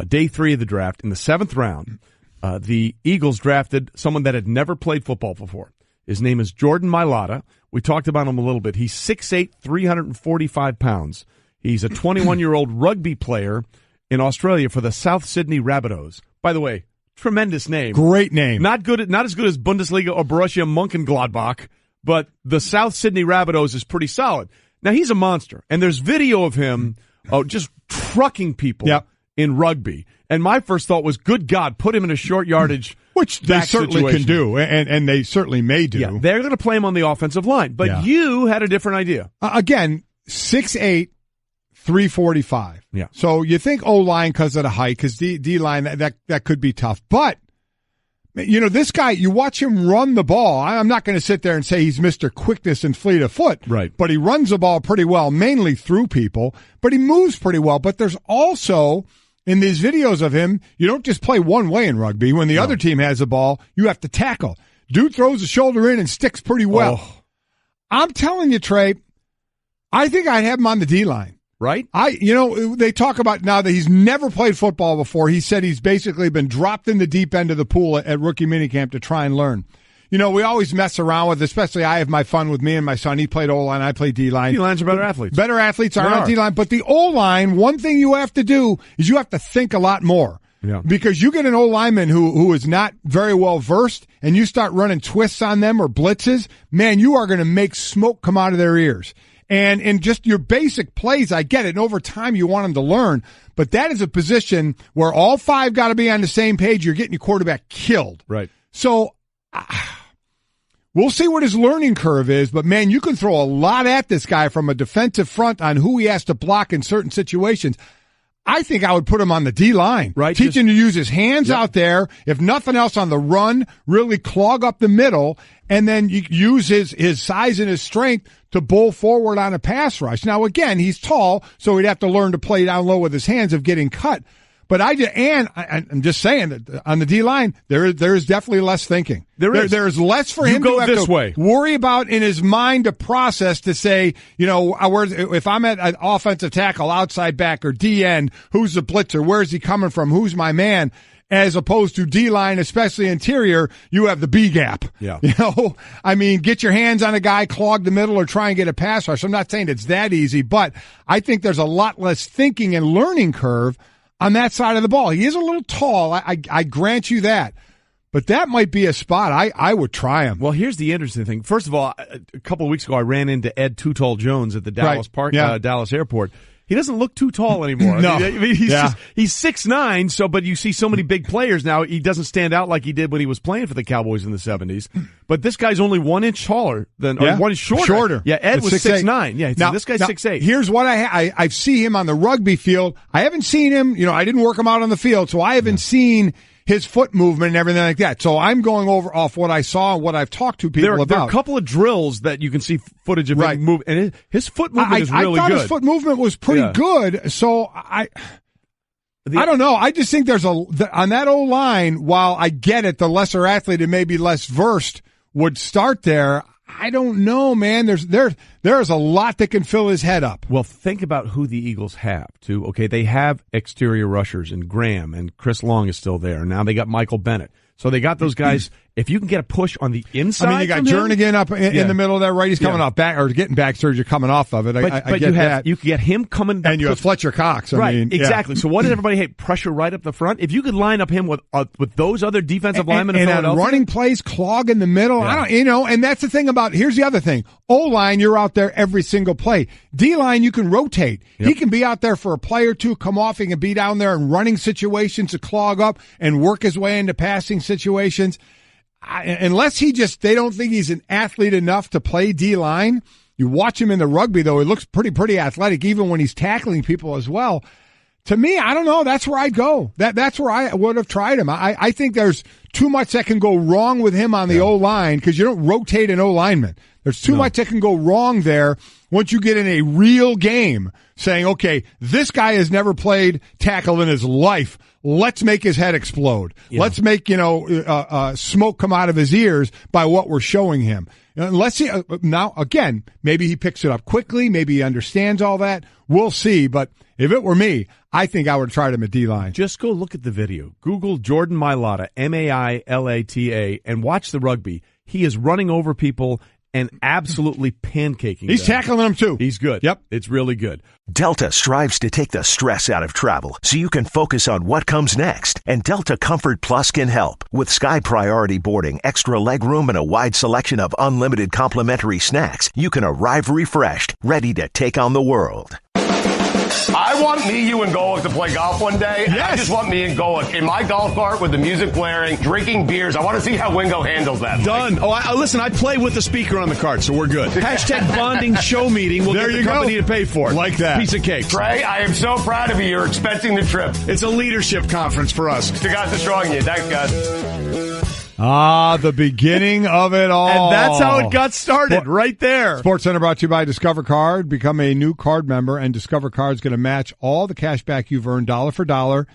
day 3 of the draft, in the 7th round, the Eagles drafted someone that had never played football before. His name is Jordan Mailata. We talked about him a little bit. He's 6'8", 345 pounds. He's a 21-year-old rugby player in Australia for the South Sydney Rabbitohs. By the way, tremendous name. Great name. Not as good as Bundesliga or Borussia Mönchengladbach, but the South Sydney Rabbitohs is pretty solid. Now, he's a monster, and there's video of him just trucking people in rugby. And my first thought was, good God, put him in a short yardage. Which they certainly situation. can do, and they certainly may do. Yeah, they're going to play him on the offensive line. But you had a different idea. Again, 6'8", 345. Yeah. So you think O-line because of the height, because D-line, that could be tough. But, you know, this guy, you watch him run the ball. I'm not going to sit there and say he's Mr. Quickness and fleet of foot. Right. But he runs the ball pretty well, mainly through people. But he moves pretty well. But there's also, in these videos of him, you don't just play one way in rugby. When the other team has the ball, you have to tackle. Dude throws the shoulder in and sticks pretty well. Oh. I'm telling you, Trey, I think I'd have him on the D-line. Right? They talk about now that he's never played football before. He said he's basically been dropped in the deep end of the pool at rookie minicamp to try and learn. You know, we always mess around with, especially I have my fun with me and my son. He played O-line, I played D-line. D-lines are better athletes. Better athletes are on D-line. But the O-line, one thing you have to do is you have to think a lot more. Yeah. Because you get an O-lineman who is not very well versed and you start running twists on them or blitzes, man, you are going to make smoke come out of their ears. And in just your basic plays, I get it. And over time, you want them to learn. But that is a position where all five got to be on the same page. You're getting your quarterback killed. Right. So we'll see what his learning curve is. But, man, you can throw a lot at this guy from a defensive front on who he has to block in certain situations. I think I would put him on the D-line. Right. Teach him to use his hands out there. If nothing else on the run, really clog up the middle, and then you use his size and his strength to bowl forward on a pass rush. Now, again, he's tall, so he'd have to learn to play down low with his hands of getting cut. But I'm just saying that on the D-line, there is definitely less thinking. There is less for him to have to worry about in his mind to process to say, you know, if I'm at an offensive tackle, outside back, or D-end, who's the blitzer? Where's he coming from? Who's my man? As opposed to D-line, especially interior, you have the B-gap. Yeah. You know, I mean, get your hands on a guy, clog the middle, or try and get a pass rush. I'm not saying it's that easy, but I think there's a lot less thinking and learning curve on that side of the ball. He is a little tall. I grant you that. But that might be a spot I would try him. Well, here's the interesting thing. First of all, a couple of weeks ago, I ran into Ed Too Tall Jones at the Dallas Dallas airport. He doesn't look too tall anymore. No. I mean, he's 6'9", but you see so many big players now. He doesn't stand out like he did when he was playing for the Cowboys in the 70s. But this guy's only 1 inch taller or 1 inch shorter. Yeah, Ed was 6'9". Yeah, now, this guy's 6'8". Here's what I see him on the rugby field. I haven't seen him. You know, I didn't work him out on the field, so I haven't seen his foot movement and everything like that. So I'm going off what I saw and what I've talked to people about. There are a couple of drills that you can see footage of him move, and his foot movement is really good. I thought his foot movement was pretty good, so I don't know. I just think there's on that O-line, while I get it, the lesser athlete and maybe less versed would start there. I don't know, man. There's a lot that can fill his head up. Well, think about who the Eagles have, too. Okay, they have exterior rushers, and Graham, and Chris Long is still there. Now they got Michael Bennett. So they got those guys. If you can get a push on the inside, I mean, you got Jernigan up in the middle of that, right? He's coming off back, or getting back surgery, coming off of it. I get that. You can get him coming, and you have Fletcher Cox. I mean, exactly. So what does everybody hate? Pressure right up the front. If you could line up him with those other defensive linemen, and on running plays, clog in the middle. I don't, and that's the thing about. Here's the other thing. O-line, you're out there every single play. D-line, you can rotate. Yep. He can be out there for a play or two, come off, he can be down there in running situations to clog up and work his way into passing situations. Unless they don't think he's an athlete enough to play D-line. You watch him in the rugby, though, he looks pretty athletic, even when he's tackling people as well. To me, I don't know. That's where I'd go. That's where I would have tried him. I think there's too much that can go wrong with him on the O-line, because you don't rotate an O-lineman. There's too much that can go wrong there once you get in a real game saying, okay, this guy has never played tackle in his life. Let's make his head explode. Yeah. Let's make, smoke come out of his ears by what we're showing him. Unless he, now, again, maybe he picks it up quickly. Maybe he understands all that. We'll see. But if it were me, I think I would have tried him at D-line. Just go look at the video. Google Jordan Mailata, Mailata, and watch the rugby. He is running over people and absolutely pancaking He's them. tackling them, too. He's good. Yep. It's really good. Delta strives to take the stress out of travel so you can focus on what comes next. And Delta Comfort Plus can help. With Sky Priority boarding, extra legroom, and a wide selection of unlimited complimentary snacks, you can arrive refreshed, ready to take on the world. I want me, you, and Golic to play golf one day. And I just want me and Golic in my golf cart with the music blaring, drinking beers. I want to see how Wingo handles that. Done. Listen, I play with the speaker on the cart, so we're good. Hashtag bonding show meeting. We'll get the company to pay for it. Like that. Piece of cake. Trey, I am so proud of you. You're expensing the trip. It's a leadership conference for us. To God's destroying you. Thanks, guys. The beginning of it all. And that's how it got started, right there. SportsCenter brought to you by Discover Card. Become a new card member, and Discover Card is going to match all the cash back you've earned dollar for dollar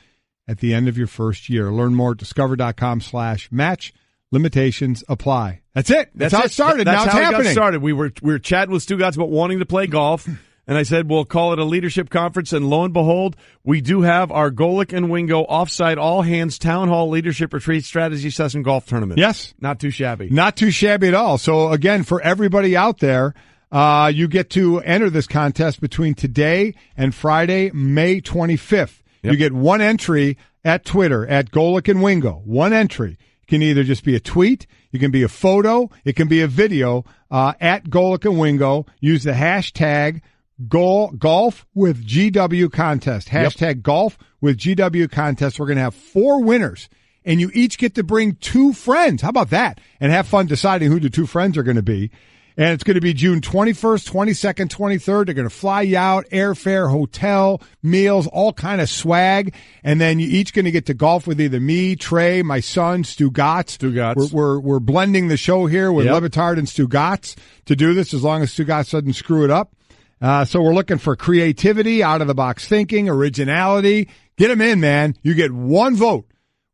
at the end of your first year. Learn more at discover.com/match. Limitations apply. That's it. That's how it started. That's now it's how happening. It got started. We were chatting with Stugotz about wanting to play golf. And I said, we'll call it a leadership conference. And lo and behold, we do have our Golic and Wingo offsite all-hands town hall leadership retreat strategy session golf tournament. Yes. Not too shabby. Not too shabby at all. So, again, for everybody out there, you get to enter this contest between today and Friday, May 25th. Yep. You get one entry at Twitter, at Golic and Wingo. One entry. It can either just be a tweet, it can be a photo, it can be a video, at Golic and Wingo. Use the hashtag Golf with GW contest. Hashtag Golf with GW contest. We're going to have 4 winners, and you each get to bring 2 friends. How about that? And have fun deciding who the 2 friends are going to be. And it's going to be June 21st, 22nd, 23rd. They're going to fly you out, airfare, hotel, meals, all kind of swag. And then you each going to get to golf with either me, Trey, my son, Stugotz. We're blending the show here with Levitard and Stugotz to do this, as long as Stugotz doesn't screw it up. So we're looking for creativity, out-of-the-box thinking, originality. Get them in, man. You get 1 vote,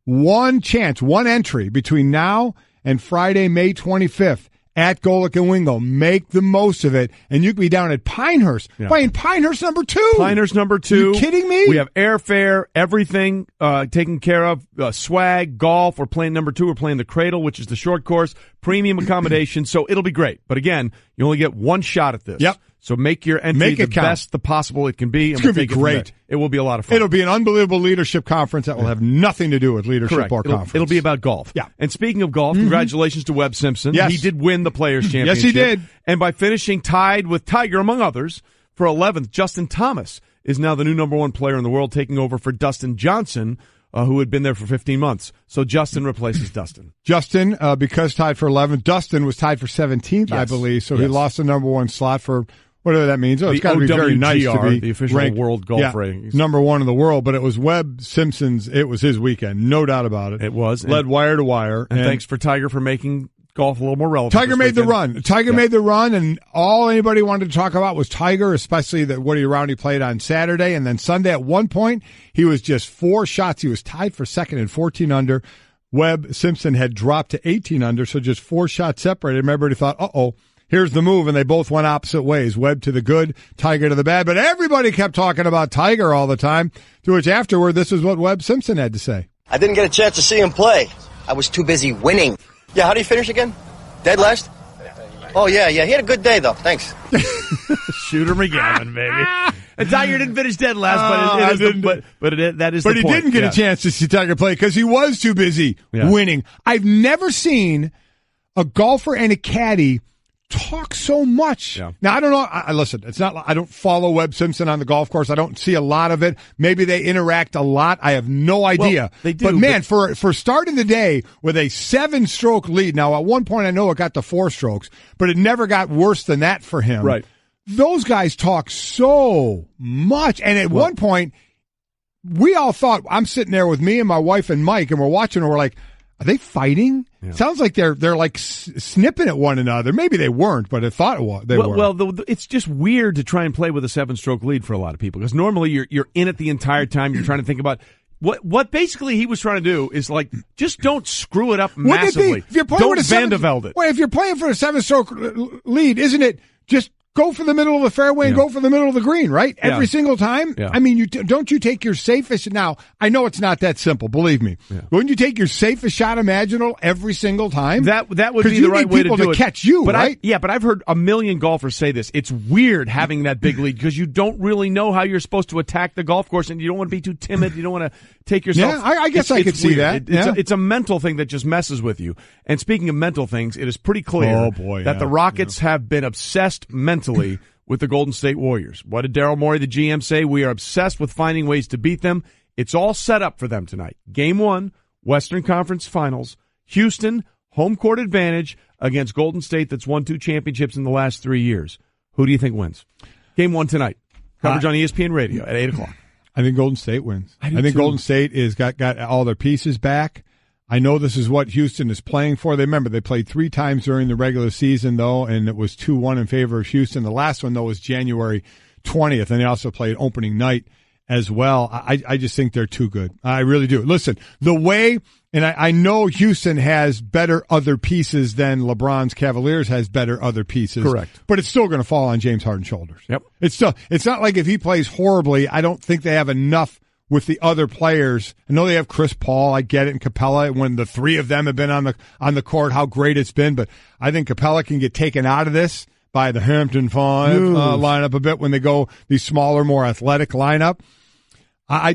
1 chance, 1 entry between now and Friday, May 25th at Golic and Wingo. Make the most of it, and you can be down at Pinehurst playing Pinehurst number 2. Pinehurst number 2. You kidding me? We have airfare, everything taken care of, swag, golf. We're playing number 2. We're playing the Cradle, which is the short course, premium accommodation. So it'll be great. But again, you only get 1 shot at this. Yep. So make your entry the best the possible it can be. It's going to be great. It will be a lot of fun. It'll be an unbelievable leadership conference that will have nothing to do with leadership or conference. It'll be about golf. Yeah. And speaking of golf, congratulations to Webb Simpson. Yes. He did win the Players' Championship. Yes, he did. And by finishing tied with Tiger, among others, for 11th, Justin Thomas is now the new number 1 player in the world, taking over for Dustin Johnson, who had been there for 15 months. So Justin replaces Dustin. Justin, because tied for 11th. Dustin was tied for 17th, I believe. So he lost the number 1 slot for whatever that means. It's got to be very nice to be the official ranked, world golf ratings. Number 1 in the world. But it was Webb Simpson's. It was his weekend, no doubt about it. It was. Led wire to wire. And thanks for Tiger for making golf a little more relevant. Tiger made the run. Tiger made the run, and all anybody wanted to talk about was Tiger, especially the round he played on Saturday. And then Sunday, at one point, he was just 4 shots. He was tied for second and 14 under. Webb Simpson had dropped to 18 under, so just 4 shots separated. Everybody thought, uh-oh, here's the move, and they both went opposite ways. Webb to the good, Tiger to the bad. But everybody kept talking about Tiger all the time, to which afterward, this is what Webb Simpson had to say. I didn't get a chance to see him play. I was too busy winning. Yeah, how do you finish again? Dead last? Oh, yeah. He had a good day, though. Thanks. Shooter McGavin, baby. And Tiger didn't finish dead last, that is the point. But he didn't get a chance to see Tiger play because he was too busy winning. I've never seen a golfer and a caddy talk so much. Yeah. Now, I don't know. Listen, it's not. I don't follow Webb Simpson on the golf course. I don't see a lot of it. Maybe they interact a lot. I have no idea. Well, they do. But man, for starting the day with a 7-stroke lead. Now, at one point, I know it got to 4 strokes, but it never got worse than that for him. Right. Those guys talk so much, and at one point, we all thought. I'm sitting there with me and my wife and Mike, and we're watching, and we're like, are they fighting? Yeah. Sounds like they're like snipping at one another. Maybe they weren't, but I thought they were. Well, it's just weird to try and play with a 7-stroke lead for a lot of people because normally you're in it the entire time. You're trying to think about what basically he was trying to do is like just don't screw it up massively. If you're playing don't with a Van de Velde it. Well, if you're playing for a 7-stroke lead, isn't it just go for the middle of the fairway and go for the middle of the green, right? Every single time? Yeah. I mean, don't you take your safest... Now, I know it's not that simple, believe me. Yeah. Wouldn't you take your safest shot imaginable every single time? That would be the right way to do it. Because you need people to catch you, right? But I've heard a million golfers say this. It's weird having that big lead because you don't really know how you're supposed to attack the golf course and you don't want to be too timid. You don't want to take yourself... Yeah, I guess I could see that. It's a mental thing that just messes with you. And speaking of mental things, it is pretty clear that the Rockets have been obsessed mentally with the Golden State Warriors. What did Daryl Morey, the GM, say? We are obsessed with finding ways to beat them. It's all set up for them tonight. Game 1, Western Conference Finals. Houston, home court advantage against Golden State that's won 2 championships in the last 3 years. Who do you think wins? Game 1 tonight. Coverage on ESPN Radio at 8 o'clock. I think Golden State wins. I think too. Golden State is got all their pieces back. I know this is what Houston is playing for. They played 3 times during the regular season, though, and it was 2-1 in favor of Houston. The last one, though, was January 20th, and they also played opening night as well. I just think they're too good. I really do. Listen, the way, and I know Houston has better other pieces than LeBron's Cavaliers has better other pieces. Correct. But it's still going to fall on James Harden's shoulders. Yep. It's not like if he plays horribly, I don't think they have enough with the other players. I know they have Chris Paul, I get it, and Capella, when the 3 of them have been on the court, how great it's been, but I think Capella can get taken out of this by the Hampton 5 lineup a bit when they go the smaller, more athletic lineup.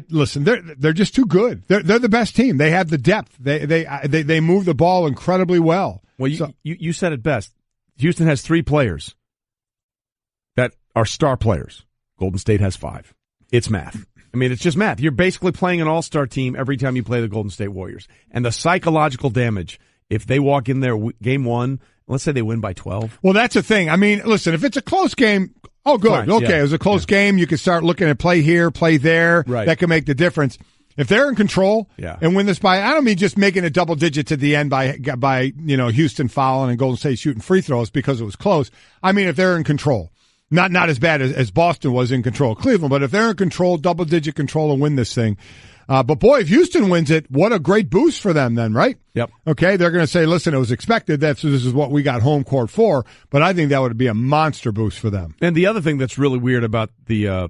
Listen, they're just too good. They're the best team. They have the depth. They move the ball incredibly well. Well, you said it best. Houston has 3 players that are star players. Golden State has 5. It's math. I mean, it's just math. You're basically playing an all-star team every time you play the Golden State Warriors. And the psychological damage, if they walk in there game 1, let's say they win by 12. Well, that's the thing. I mean, listen, if it's a close game, oh, good. Fine, okay, yeah. It was a close game. You can start looking at play here, play there. Right. That can make the difference. If they're in control and win this by, I don't mean just making it double digits at the end by Houston fouling and Golden State shooting free throws because it was close. I mean, if they're in control. Not as bad as Boston was in control of Cleveland, but if they're in control, double-digit control, and win this thing. But, boy, if Houston wins it, what a great boost for them then, right? Yep. Okay, they're going to say, listen, it was expected. This is what we got home court for, but I think that would be a monster boost for them. And the other thing that's really weird about the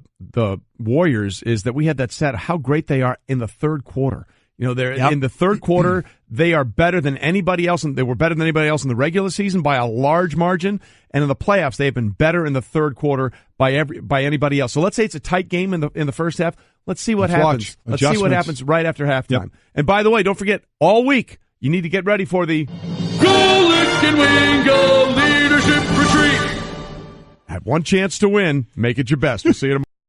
Warriors is that we had that stat, how great they are in the third quarter. They're in the third quarter. They are better than anybody else, and they were better than anybody else in the regular season by a large margin. And in the playoffs, they have been better in the third quarter by anybody else. So let's say it's a tight game in the first half. Let's see what happens. Let's see what happens right after halftime. Yep. And by the way, don't forget, all week you need to get ready for the Golic and Wingo Leadership Retreat. Have one chance to win. Make it your best. We'll see you tomorrow.